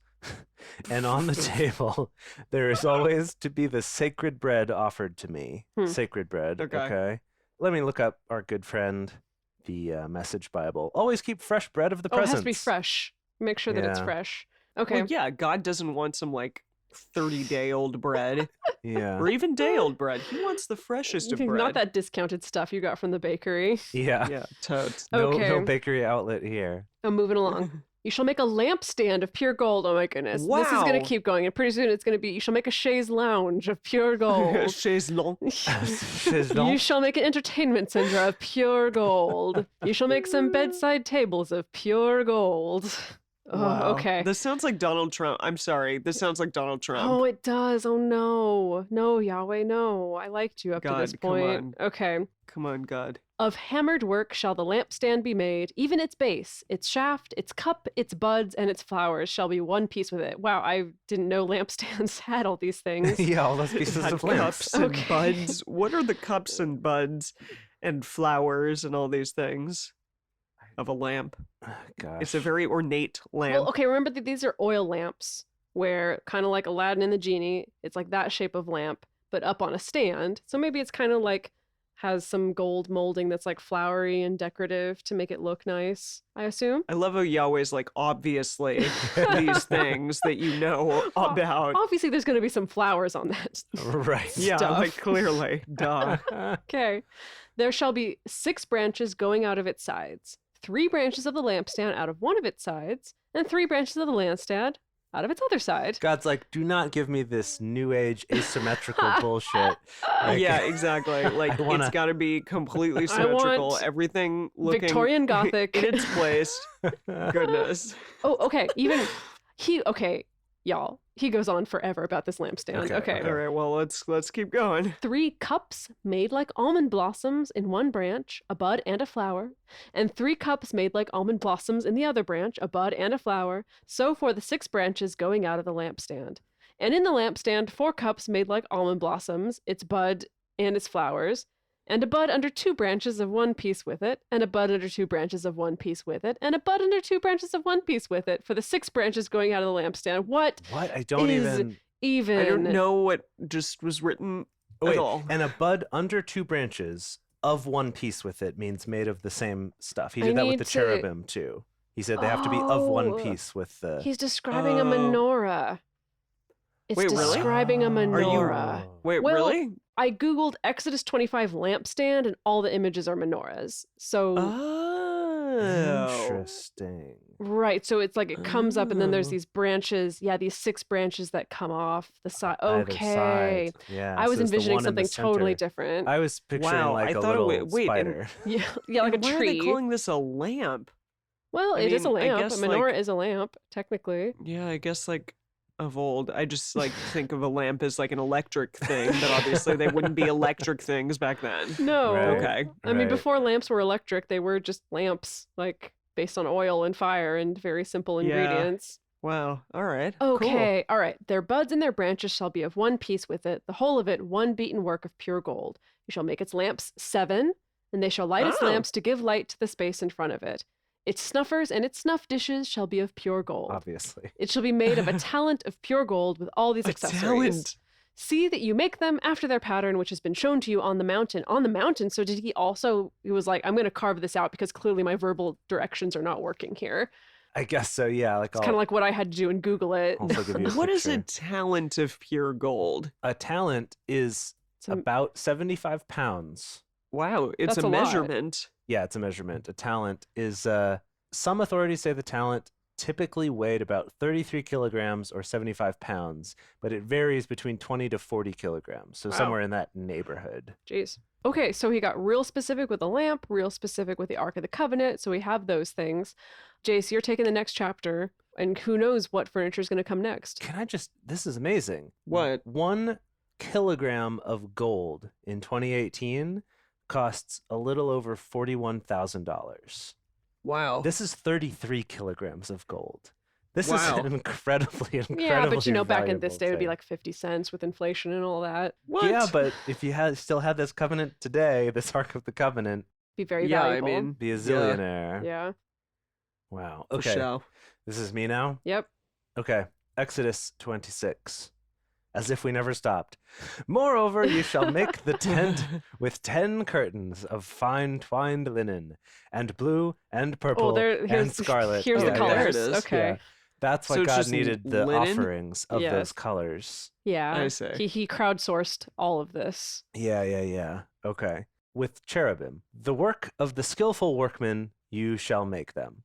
[SPEAKER 4] and on the table there is always to be the sacred bread offered to me.
[SPEAKER 5] Hmm.
[SPEAKER 4] Sacred bread.
[SPEAKER 3] Okay.
[SPEAKER 4] Let me look up our good friend, the Message Bible. Always keep fresh bread of the
[SPEAKER 5] Oh, it
[SPEAKER 4] presence.
[SPEAKER 5] has to be fresh. Make sure that it's
[SPEAKER 4] Yeah.
[SPEAKER 5] fresh. Okay.
[SPEAKER 3] Well, yeah, God doesn't want some like 30-day-old bread
[SPEAKER 4] Yeah.
[SPEAKER 3] or even day-old bread. He wants the freshest of bread.
[SPEAKER 5] Not that discounted stuff you got from the bakery.
[SPEAKER 4] Yeah.
[SPEAKER 3] Yeah, totes.
[SPEAKER 4] No,
[SPEAKER 5] Okay.
[SPEAKER 4] no bakery outlet here.
[SPEAKER 5] I'm moving along. You shall make a lampstand of pure gold. Oh my goodness. This is going
[SPEAKER 3] Wow.
[SPEAKER 5] to keep going. And pretty soon it's going to be, you shall make a chaise lounge of pure gold.
[SPEAKER 3] Chaise longue.
[SPEAKER 5] You shall make an entertainment center of pure gold. You shall make some bedside tables of pure gold. Oh,
[SPEAKER 3] Wow.
[SPEAKER 5] okay.
[SPEAKER 3] This sounds like Donald Trump. I'm sorry. This sounds like Donald Trump.
[SPEAKER 5] Oh, it does. Oh no. No, Yahweh, no. I liked you up to this
[SPEAKER 3] God, come
[SPEAKER 5] point. Okay.
[SPEAKER 3] Come on, God.
[SPEAKER 5] Of hammered work shall the lampstand be made, even its base, its shaft, its cup, its buds, and its flowers shall be one piece with it. Wow, I didn't know lampstands had all these things.
[SPEAKER 4] Yeah, all those pieces
[SPEAKER 3] Had
[SPEAKER 4] of lamps.
[SPEAKER 3] cups and
[SPEAKER 5] Okay.
[SPEAKER 3] buds. What are the cups and buds and flowers and all these things? of a lamp.
[SPEAKER 4] Gosh.
[SPEAKER 3] It's a very ornate lamp.
[SPEAKER 5] Well, okay, remember that these are oil lamps, where kind of like Aladdin and the genie, it's like that shape of lamp, but up on a stand. So maybe it's kind of like has some gold molding that's like flowery and decorative to make it look nice, I assume.
[SPEAKER 3] I love how Yahweh's like, obviously, these things that you know about.
[SPEAKER 5] Obviously, there's going to be some flowers on that.
[SPEAKER 4] Right.
[SPEAKER 3] Yeah,
[SPEAKER 5] stuff.
[SPEAKER 3] like clearly. Duh.
[SPEAKER 5] Okay. There shall be 6 branches going out of its sides, 3 branches of the lampstand out of one of its sides, and 3 branches of the lampstand out of its other side.
[SPEAKER 4] God's like, do not give me this new age asymmetrical bullshit. Like,
[SPEAKER 3] Yeah, exactly. Like,
[SPEAKER 4] I wanna-
[SPEAKER 3] it's got to be completely
[SPEAKER 5] I
[SPEAKER 3] symmetrical.
[SPEAKER 5] want
[SPEAKER 3] Everything looking
[SPEAKER 5] Victorian Gothic.
[SPEAKER 3] in its place. Goodness.
[SPEAKER 5] Oh, okay. Y'all. He goes on forever about this lampstand. Okay.
[SPEAKER 3] All right. Well, let's keep going.
[SPEAKER 5] 3 cups made like almond blossoms in one branch, a bud and a flower, and 3 cups made like almond blossoms in the other branch, a bud and a flower, so for the 6 branches going out of the lampstand. And in the lampstand 4 cups made like almond blossoms, its bud and its flowers, and a bud under 2 branches of one piece with it, and a bud under 2 branches of one piece with it, and a bud under 2 branches of one piece with it, for the 6 branches going out of the lampstand. What
[SPEAKER 4] What? I don't
[SPEAKER 5] is even?
[SPEAKER 3] I don't know what just was written
[SPEAKER 4] Oh,
[SPEAKER 3] at
[SPEAKER 4] wait,
[SPEAKER 3] all.
[SPEAKER 4] and a bud under 2 branches of one piece with it means made of the same stuff. He
[SPEAKER 5] I
[SPEAKER 4] did that with
[SPEAKER 5] need
[SPEAKER 4] the
[SPEAKER 5] to-
[SPEAKER 4] cherubim too. He said they have to be of one
[SPEAKER 5] Oh.
[SPEAKER 4] piece with the.
[SPEAKER 5] He's describing a
[SPEAKER 3] Oh.
[SPEAKER 5] menorah. It's
[SPEAKER 3] Wait, really?
[SPEAKER 5] describing a
[SPEAKER 3] Are you-
[SPEAKER 5] menorah.
[SPEAKER 3] Wait,
[SPEAKER 5] Well,
[SPEAKER 3] really?
[SPEAKER 5] I googled Exodus 25 lampstand, and all the images are menorahs. So
[SPEAKER 3] Oh.
[SPEAKER 4] Interesting.
[SPEAKER 5] right, so it's like it comes up, and then there's
[SPEAKER 3] Oh.
[SPEAKER 5] these branches. Yeah, these 6 branches that come off the side.
[SPEAKER 4] Either
[SPEAKER 5] Okay,
[SPEAKER 4] side. Yeah.
[SPEAKER 5] I was
[SPEAKER 4] so it's the
[SPEAKER 5] envisioning
[SPEAKER 4] one in the
[SPEAKER 5] something totally
[SPEAKER 4] center.
[SPEAKER 5] different.
[SPEAKER 4] I was picturing
[SPEAKER 3] Wow,
[SPEAKER 4] like
[SPEAKER 3] I
[SPEAKER 4] a
[SPEAKER 3] thought it
[SPEAKER 4] little
[SPEAKER 3] wa- wait, and-
[SPEAKER 4] spider.
[SPEAKER 5] Yeah, like a
[SPEAKER 3] And why
[SPEAKER 5] tree.
[SPEAKER 3] are they calling this a lamp?
[SPEAKER 5] Well,
[SPEAKER 3] I
[SPEAKER 5] it is a
[SPEAKER 3] mean, I
[SPEAKER 5] lamp. A
[SPEAKER 3] guess,
[SPEAKER 5] menorah
[SPEAKER 3] like-
[SPEAKER 5] is a lamp, technically.
[SPEAKER 3] Yeah, I guess like of old. I just like think of a lamp as like an electric thing, but obviously they wouldn't be electric things back then.
[SPEAKER 5] No.
[SPEAKER 4] Right.
[SPEAKER 3] Okay.
[SPEAKER 5] I mean,
[SPEAKER 4] Right.
[SPEAKER 5] before lamps were electric, they were just lamps, like based on oil and fire and very simple
[SPEAKER 3] Yeah.
[SPEAKER 5] ingredients.
[SPEAKER 3] Wow. All right. Cool.
[SPEAKER 5] Okay, all right. Their buds and their branches shall be of one piece with it, the whole of it one beaten work of pure gold. You shall make its lamps 7, and they shall light its
[SPEAKER 3] Oh.
[SPEAKER 5] lamps to give light to the space in front of it. Its snuffers and its snuff dishes shall be of pure gold.
[SPEAKER 4] Obviously.
[SPEAKER 5] It shall be made of a talent of pure gold with all these
[SPEAKER 3] A
[SPEAKER 5] accessories.
[SPEAKER 3] talent.
[SPEAKER 5] See that you make them after their pattern, which has been shown to you on the mountain. On the mountain. So did he also? He was like, I'm going to carve this out because clearly my verbal directions are not working here.
[SPEAKER 4] I guess so. Yeah. Like
[SPEAKER 5] It's kind of like what I had to do and Google it.
[SPEAKER 4] Also give you a
[SPEAKER 3] What is a
[SPEAKER 4] picture.
[SPEAKER 3] talent of pure gold?
[SPEAKER 4] A talent is
[SPEAKER 5] It's a-
[SPEAKER 4] about 75 pounds.
[SPEAKER 3] Wow, it's
[SPEAKER 5] That's
[SPEAKER 3] a
[SPEAKER 5] a lot.
[SPEAKER 3] measurement.
[SPEAKER 4] Yeah, it's a measurement. A talent is some authorities say the talent typically weighed about 33 kilograms or 75 pounds, but it varies between 20 to 40 kilograms. So
[SPEAKER 3] Wow.
[SPEAKER 4] somewhere in that neighborhood.
[SPEAKER 5] Jeez. Okay, so he got real specific with the lamp, real specific with the Ark of the Covenant. So we have those things. Jace, you're taking the next chapter, and who knows what furniture is going to come next.
[SPEAKER 4] Can I just, this is amazing.
[SPEAKER 3] What?
[SPEAKER 4] 1 kilogram of gold in 2018 costs a little over $41,000.
[SPEAKER 3] Wow.
[SPEAKER 4] This is 33 kilograms of gold. This
[SPEAKER 3] Wow.
[SPEAKER 4] is an incredibly,
[SPEAKER 5] Yeah, but you know, back in this
[SPEAKER 4] valuable
[SPEAKER 5] day, it would be
[SPEAKER 4] thing.
[SPEAKER 5] like 50 cents with inflation and all that.
[SPEAKER 3] What?
[SPEAKER 4] Yeah, but if you still had this covenant today, this Ark of the Covenant,
[SPEAKER 5] Be very
[SPEAKER 3] yeah,
[SPEAKER 5] valuable.
[SPEAKER 3] I mean,
[SPEAKER 4] be a zillionaire.
[SPEAKER 5] Yeah.
[SPEAKER 4] Wow.
[SPEAKER 3] for
[SPEAKER 4] Okay.
[SPEAKER 3] sure.
[SPEAKER 4] This is me now?
[SPEAKER 5] Yep.
[SPEAKER 4] Okay. Exodus 26. As if we never stopped. Moreover, you shall make the tent with 10 curtains of fine twined linen, and blue and purple
[SPEAKER 5] here's
[SPEAKER 4] and scarlet.
[SPEAKER 5] Here's
[SPEAKER 3] Oh,
[SPEAKER 5] the
[SPEAKER 3] there
[SPEAKER 5] colors.
[SPEAKER 3] it is.
[SPEAKER 5] Okay.
[SPEAKER 4] Yeah. That's why
[SPEAKER 3] So it's
[SPEAKER 4] God
[SPEAKER 3] just
[SPEAKER 4] needed the
[SPEAKER 3] linen?
[SPEAKER 4] offerings of
[SPEAKER 5] Yeah.
[SPEAKER 4] those colors.
[SPEAKER 5] Yeah.
[SPEAKER 3] I see.
[SPEAKER 5] He crowdsourced all of this.
[SPEAKER 4] Yeah. Okay. With cherubim. The work of the skillful workman, you shall make them.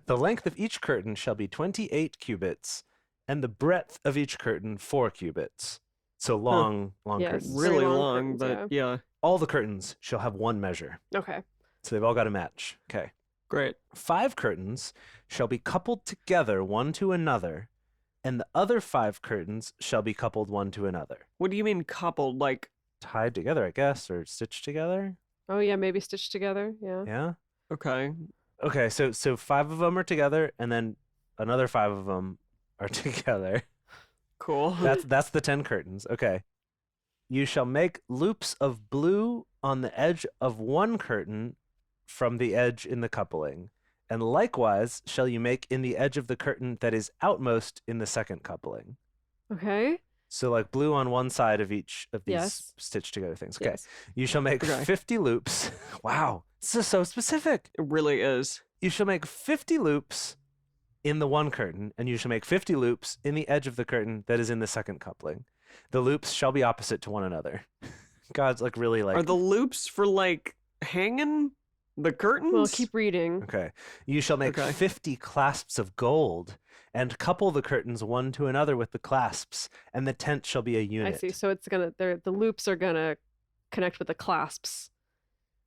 [SPEAKER 4] The length of each curtain shall be 28 cubits, and the breadth of each curtain 4 cubits. So long
[SPEAKER 5] Yes.
[SPEAKER 4] curtains.
[SPEAKER 5] Very
[SPEAKER 3] Really
[SPEAKER 5] long
[SPEAKER 3] long,
[SPEAKER 5] curtains,
[SPEAKER 3] but yeah.
[SPEAKER 4] All the curtains shall have one measure.
[SPEAKER 5] Okay.
[SPEAKER 4] So they've all got to match. Okay.
[SPEAKER 3] Great.
[SPEAKER 4] 5 curtains shall be coupled together one to another, and the other 5 curtains shall be coupled one to another.
[SPEAKER 3] What do you mean coupled? Like,
[SPEAKER 4] Tied together, I guess, or stitched together.
[SPEAKER 5] Oh, yeah, maybe stitched together. Yeah.
[SPEAKER 4] Yeah.
[SPEAKER 3] okay.
[SPEAKER 4] Okay, so 5 of them are together, and then another 5 of them are together.
[SPEAKER 3] Cool.
[SPEAKER 4] That's the 10 curtains. Okay. You shall make loops of blue on the edge of one curtain from the edge in the coupling, And likewise shall you make in the edge of the curtain that is outmost in the second coupling.
[SPEAKER 5] Okay.
[SPEAKER 4] So like blue on one side of each of these
[SPEAKER 5] Yes.
[SPEAKER 4] stitched together things. Okay.
[SPEAKER 5] Yes.
[SPEAKER 4] You shall make
[SPEAKER 3] Okay.
[SPEAKER 4] 50 loops. Wow. This is so specific.
[SPEAKER 3] It really is.
[SPEAKER 4] You shall make 50 loops in the one curtain, and you shall make 50 loops in the edge of the curtain that is in the second coupling. The loops shall be opposite to one another. God's like really like.
[SPEAKER 3] Are the loops for like hanging the curtains?
[SPEAKER 5] Well, keep reading.
[SPEAKER 4] Okay. You shall make
[SPEAKER 3] Okay.
[SPEAKER 4] 50 clasps of gold and couple the curtains one to another with the clasps, and the tent shall be a unit.
[SPEAKER 5] I see. So it's gonna the loops are gonna connect with the clasps.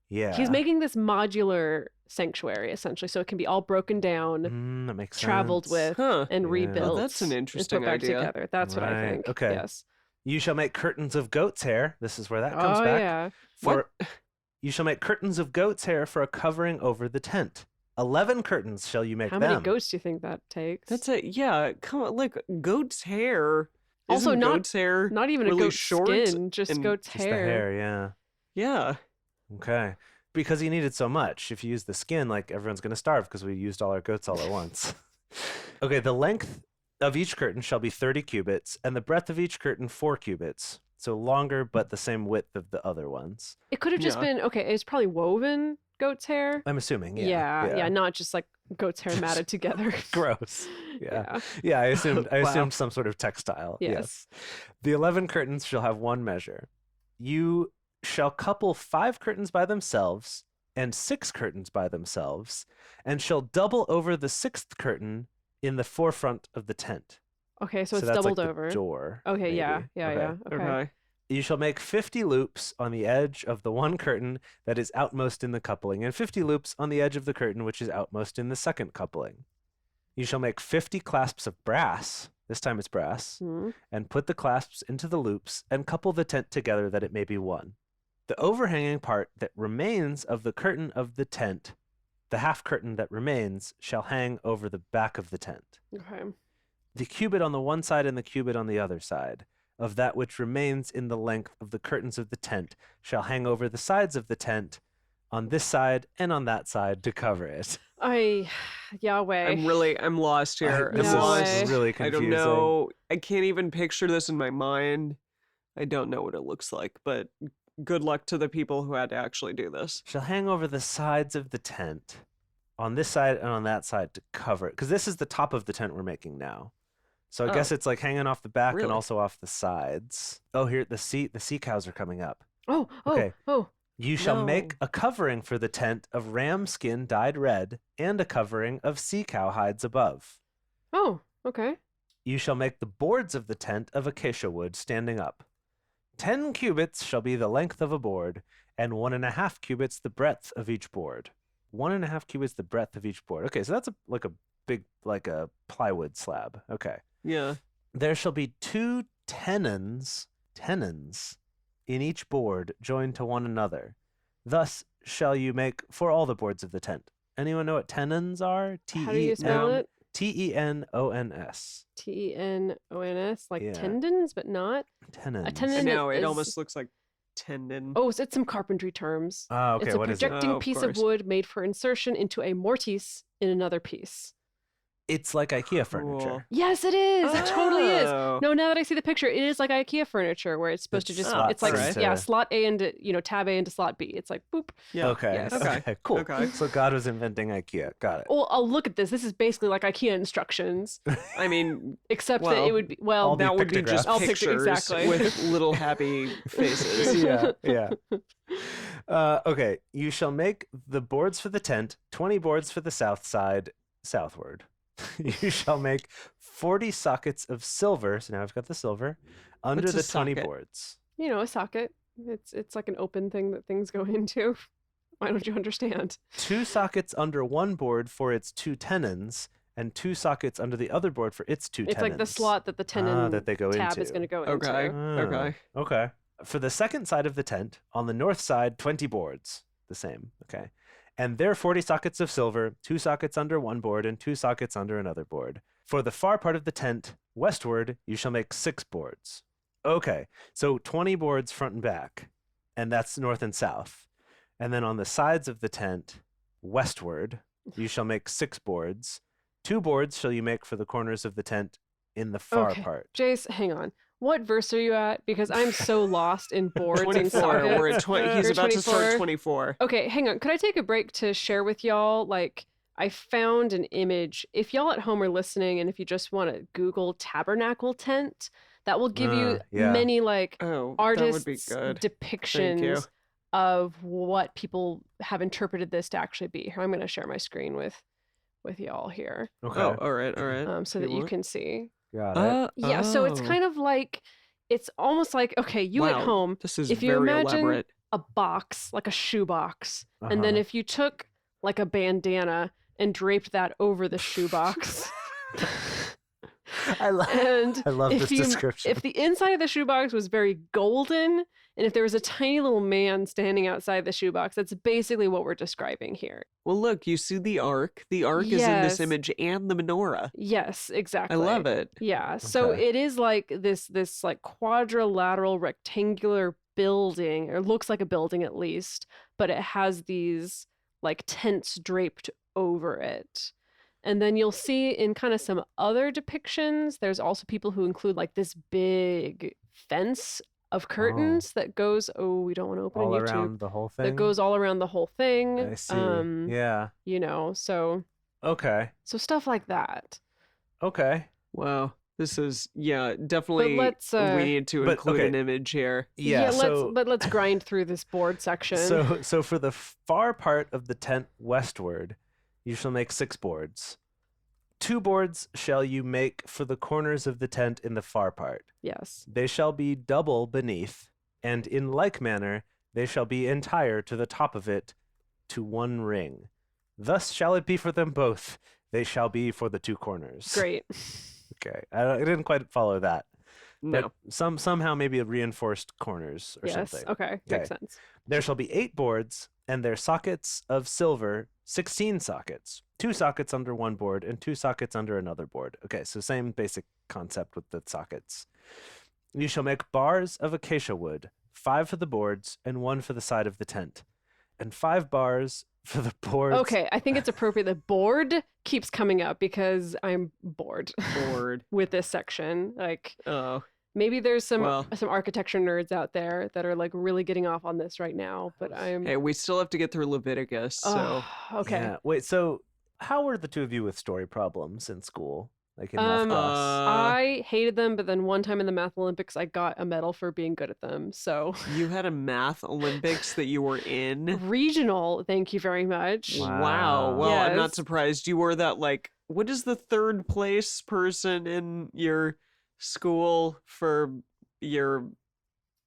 [SPEAKER 4] Yeah.
[SPEAKER 5] He's making this modular sanctuary essentially, so it can be all broken down,
[SPEAKER 4] That makes
[SPEAKER 5] traveled
[SPEAKER 4] sense.
[SPEAKER 5] with,
[SPEAKER 3] Huh.
[SPEAKER 5] and
[SPEAKER 4] Yeah.
[SPEAKER 5] rebuilt.
[SPEAKER 3] Oh, that's an
[SPEAKER 5] and
[SPEAKER 3] interesting
[SPEAKER 5] put back
[SPEAKER 3] idea.
[SPEAKER 5] together. That's what I
[SPEAKER 4] Right,
[SPEAKER 5] think.
[SPEAKER 4] okay.
[SPEAKER 5] Yes.
[SPEAKER 4] You shall make curtains of goat's hair. This is where that comes
[SPEAKER 5] Oh
[SPEAKER 4] back.
[SPEAKER 5] yeah.
[SPEAKER 4] For you shall make curtains of goat's hair for a covering over the tent. 11 curtains shall you make
[SPEAKER 5] How
[SPEAKER 4] them.
[SPEAKER 5] many goats do you think that takes?
[SPEAKER 3] That's it. Yeah. Come on. Like goat's hair.
[SPEAKER 5] Also
[SPEAKER 3] Isn't
[SPEAKER 5] not-
[SPEAKER 3] goat's hair.
[SPEAKER 5] Not even
[SPEAKER 3] really
[SPEAKER 5] a goat
[SPEAKER 3] short
[SPEAKER 5] skin, just
[SPEAKER 3] and
[SPEAKER 5] goat's
[SPEAKER 4] Just the
[SPEAKER 5] hair.
[SPEAKER 4] hair, yeah.
[SPEAKER 3] Yeah.
[SPEAKER 4] Okay. Because he needed so much. If you use the skin, like everyone's going to starve because we used all our goats all at once. Okay, the length of each curtain shall be 30 cubits, and the breadth of each curtain 4 cubits. So longer, but the same width of the other ones.
[SPEAKER 5] It could have just
[SPEAKER 3] Yeah.
[SPEAKER 5] been okay. It's probably woven goat's hair.
[SPEAKER 4] I'm assuming,
[SPEAKER 5] Yeah, not just like goat's hair matted together.
[SPEAKER 4] Gross. Yeah.
[SPEAKER 5] Yeah.
[SPEAKER 4] Yeah, I assumed
[SPEAKER 3] Wow.
[SPEAKER 4] some sort of textile.
[SPEAKER 5] Yes.
[SPEAKER 4] The 11 curtains shall have one measure. You shall couple 5 curtains by themselves and 6 curtains by themselves, and shall double over the 6th curtain in the forefront of the tent.
[SPEAKER 5] Okay, so it's
[SPEAKER 4] that's
[SPEAKER 5] doubled
[SPEAKER 4] like
[SPEAKER 5] over.
[SPEAKER 4] the door.
[SPEAKER 5] Okay, yeah,
[SPEAKER 4] maybe.
[SPEAKER 5] yeah,
[SPEAKER 4] Okay.
[SPEAKER 5] yeah. Okay.
[SPEAKER 3] Okay.
[SPEAKER 4] You shall make 50 loops on the edge of the one curtain that is outmost in the coupling, and 50 loops on the edge of the curtain which is outmost in the second coupling. You shall make 50 clasps of brass, this time it's brass,
[SPEAKER 5] Hmm.
[SPEAKER 4] and put the clasps into the loops, and couple the tent together that it may be one. The overhanging part that remains of the curtain of the tent, the half curtain that remains, shall hang over the back of the tent.
[SPEAKER 5] Okay.
[SPEAKER 4] The cubit on the one side and the cubit on the other side of that which remains in the length of the curtains of the tent shall hang over the sides of the tent on this side and on that side to cover it.
[SPEAKER 5] Yahweh.
[SPEAKER 3] I'm lost here.
[SPEAKER 4] This
[SPEAKER 3] I'm lost.
[SPEAKER 4] is really
[SPEAKER 3] I
[SPEAKER 4] confusing.
[SPEAKER 3] don't know. I can't even picture this in my mind. I don't know what it looks like, but good luck to the people who had to actually do this.
[SPEAKER 4] Shall hang over the sides of the tent on this side and on that side to cover it. Because this is the top of the tent we're making now. So I
[SPEAKER 3] Oh.
[SPEAKER 4] guess it's like hanging off the back and
[SPEAKER 3] Really?
[SPEAKER 4] also off the sides. Oh, here the sea cows are coming up.
[SPEAKER 5] Oh,
[SPEAKER 4] Okay.
[SPEAKER 5] oh.
[SPEAKER 4] You shall
[SPEAKER 3] No.
[SPEAKER 4] make a covering for the tent of ram skin dyed red, and a covering of sea cow hides above.
[SPEAKER 5] Oh, okay.
[SPEAKER 4] You shall make the boards of the tent of acacia wood standing up. 10 cubits shall be the length of a board, and 1.5 cubits the breadth of each board. 1.5 cubits the breadth of each board. Okay, so that's like a big, like a plywood slab. Okay.
[SPEAKER 3] Yeah.
[SPEAKER 4] There shall be 2 tenons in each board joined to one another. Thus shall you make for all the boards of the tent. Anyone know what tenons are?
[SPEAKER 5] How do you spell it?
[SPEAKER 4] Tenons.
[SPEAKER 5] Tenons, like
[SPEAKER 4] Yeah.
[SPEAKER 5] tendons, but not.
[SPEAKER 4] Tenons.
[SPEAKER 5] A tenon
[SPEAKER 3] I know, it
[SPEAKER 5] is-
[SPEAKER 3] almost looks like tendon.
[SPEAKER 5] Oh, so it's some carpentry terms.
[SPEAKER 4] Oh, okay.
[SPEAKER 5] It's a
[SPEAKER 4] What is it?
[SPEAKER 5] projecting
[SPEAKER 3] Oh, of
[SPEAKER 5] piece
[SPEAKER 3] course.
[SPEAKER 5] of wood made for insertion into a mortise in another piece.
[SPEAKER 4] It's like IKEA
[SPEAKER 3] Cool.
[SPEAKER 4] furniture.
[SPEAKER 5] Yes, it is. It totally is.
[SPEAKER 3] Oh.
[SPEAKER 5] No, now that I see the picture, it is like IKEA furniture where it's supposed to
[SPEAKER 4] It's
[SPEAKER 5] just
[SPEAKER 3] slots
[SPEAKER 5] it's like
[SPEAKER 3] into-
[SPEAKER 5] yeah, slot A into tab A into slot B. It's like boop.
[SPEAKER 3] Yeah.
[SPEAKER 4] Okay.
[SPEAKER 5] Yes.
[SPEAKER 3] Okay.
[SPEAKER 4] Cool.
[SPEAKER 3] Okay.
[SPEAKER 4] So God was inventing IKEA. Got it.
[SPEAKER 5] Oh, I'll look at this. This is basically like IKEA instructions,
[SPEAKER 3] I mean,
[SPEAKER 5] except that
[SPEAKER 3] Well,
[SPEAKER 5] it would be
[SPEAKER 4] all the
[SPEAKER 3] that would be just
[SPEAKER 4] pictographs.
[SPEAKER 5] I'll picture-
[SPEAKER 3] pictures
[SPEAKER 5] exactly.
[SPEAKER 3] with little happy faces.
[SPEAKER 4] yeah. Okay. You shall make the boards for the tent, 20 boards for the south side, southward. You shall make 40 sockets of silver. So now I've got the silver under
[SPEAKER 3] What's a
[SPEAKER 4] the 20
[SPEAKER 3] socket?
[SPEAKER 4] boards.
[SPEAKER 5] a socket. It's like an open thing that things go into. Why don't you understand?
[SPEAKER 4] 2 sockets under one board for its 2 tenons, and 2 sockets under the other board for its 2
[SPEAKER 5] It's
[SPEAKER 4] tenons.
[SPEAKER 5] like the slot that the tenon
[SPEAKER 4] that they go
[SPEAKER 5] tab
[SPEAKER 4] into.
[SPEAKER 5] is going to go
[SPEAKER 3] Okay.
[SPEAKER 5] into.
[SPEAKER 3] Okay.
[SPEAKER 4] Okay. For the second side of the tent, on the north side, 20 boards. The same. Okay. And there 40 sockets of silver, 2 sockets under one board, and 2 sockets under another board. For the far part of the tent, westward, you shall make 6 boards. Okay. So 20 boards front and back. And that's north and south. And then on the sides of the tent, westward, You shall make 6 boards. 2 boards shall you make for the corners of the tent in the far
[SPEAKER 5] Okay.
[SPEAKER 4] part.
[SPEAKER 5] Jace, hang on. What verse are you at? Because I'm so lost in boards and
[SPEAKER 3] 24.
[SPEAKER 5] sockets.
[SPEAKER 3] We're at 20. He's
[SPEAKER 5] You're
[SPEAKER 3] about to start
[SPEAKER 5] 24?
[SPEAKER 3] 24.
[SPEAKER 5] Okay, hang on. Could I take a break to share with y'all? Like, I found an image. If y'all at home are listening, and if you just want to Google tabernacle tent, that will give you
[SPEAKER 4] yeah.
[SPEAKER 5] many like
[SPEAKER 3] Oh,
[SPEAKER 5] artists'
[SPEAKER 3] that would be good.
[SPEAKER 5] depictions of what people have interpreted this to actually be. Here, I'm going to share my screen with y'all here,
[SPEAKER 4] Okay.
[SPEAKER 3] Oh, all right, all right.
[SPEAKER 5] so that you can see.
[SPEAKER 4] Got it.
[SPEAKER 5] Yeah, so it's kind of like, it's almost like, okay, you at
[SPEAKER 3] Wow,
[SPEAKER 5] home,
[SPEAKER 3] This is
[SPEAKER 5] if you
[SPEAKER 3] very
[SPEAKER 5] imagine
[SPEAKER 3] elaborate.
[SPEAKER 5] a box, like a shoe box, and then
[SPEAKER 4] Uh-huh.
[SPEAKER 5] if you took like a bandana and draped that over the shoe box,
[SPEAKER 4] I love
[SPEAKER 5] and
[SPEAKER 4] this description.
[SPEAKER 5] if the inside of the shoebox was very golden, and if there was a tiny little man standing outside the shoebox, that's basically what we're describing here.
[SPEAKER 3] Well, look, you see the ark. The ark is in this
[SPEAKER 5] Yes.
[SPEAKER 3] image and the menorah.
[SPEAKER 5] Yes, exactly.
[SPEAKER 3] I love it.
[SPEAKER 5] Yeah. So
[SPEAKER 4] Okay.
[SPEAKER 5] it is like this like quadrilateral rectangular building, or looks like a building at least, but it has these like tents draped over it. And then you'll see in kind of some other depictions, there's also people who include like this big fence of curtains that goes, we don't want to open
[SPEAKER 4] all
[SPEAKER 5] on YouTube.
[SPEAKER 4] around the whole thing.
[SPEAKER 5] That goes all around the whole thing.
[SPEAKER 4] I see. Yeah.
[SPEAKER 5] You know, so
[SPEAKER 4] Okay.
[SPEAKER 5] stuff like that.
[SPEAKER 4] Okay.
[SPEAKER 3] Wow. This is, definitely
[SPEAKER 5] let's,
[SPEAKER 3] we need to
[SPEAKER 4] but,
[SPEAKER 3] include
[SPEAKER 4] okay.
[SPEAKER 3] an image here.
[SPEAKER 4] Yeah. so
[SPEAKER 5] let's grind through this board section.
[SPEAKER 4] So for the far part of the tent westward, you shall make 6 boards. 2 boards shall you make for the corners of the tent in the far part.
[SPEAKER 5] Yes.
[SPEAKER 4] They shall be double beneath, and in like manner they shall be entire to the top of it to 1 ring. Thus shall it be for them both. They shall be for the 2 corners.
[SPEAKER 5] Great.
[SPEAKER 4] Okay. I didn't quite follow that.
[SPEAKER 3] No.
[SPEAKER 4] But somehow maybe reinforced corners or
[SPEAKER 5] Yes.
[SPEAKER 4] something.
[SPEAKER 5] Okay. Makes sense.
[SPEAKER 4] There shall be 8 boards, and their sockets of silver, 16 sockets. 2 sockets under one board, and 2 sockets under another board. Okay, so same basic concept with the sockets. You shall make bars of acacia wood, 5 for the boards, and 1 for the side of the tent. And 5 bars for the boards.
[SPEAKER 5] Okay, I think it's appropriate that board keeps coming up because I'm bored
[SPEAKER 3] Board.
[SPEAKER 5] with this section. Like,
[SPEAKER 3] Oh.
[SPEAKER 5] maybe there's some
[SPEAKER 3] Well.
[SPEAKER 5] architecture nerds out there that are like really getting off on this right now, but I'm
[SPEAKER 3] Hey, we still have to get through Leviticus, so.
[SPEAKER 5] okay.
[SPEAKER 4] Yeah. Wait, so how were the 2 of you with story problems in school? Like in math class?
[SPEAKER 5] I hated them, but then one time in the Math Olympics, I got a medal for being good at them. So
[SPEAKER 3] You had a math Olympics that you were in?
[SPEAKER 5] regional, thank you very much.
[SPEAKER 3] Wow.
[SPEAKER 4] Wow.
[SPEAKER 3] Well, I'm not
[SPEAKER 5] Yes.
[SPEAKER 3] surprised. You were that, like, what is the 3rd place person in your school for your,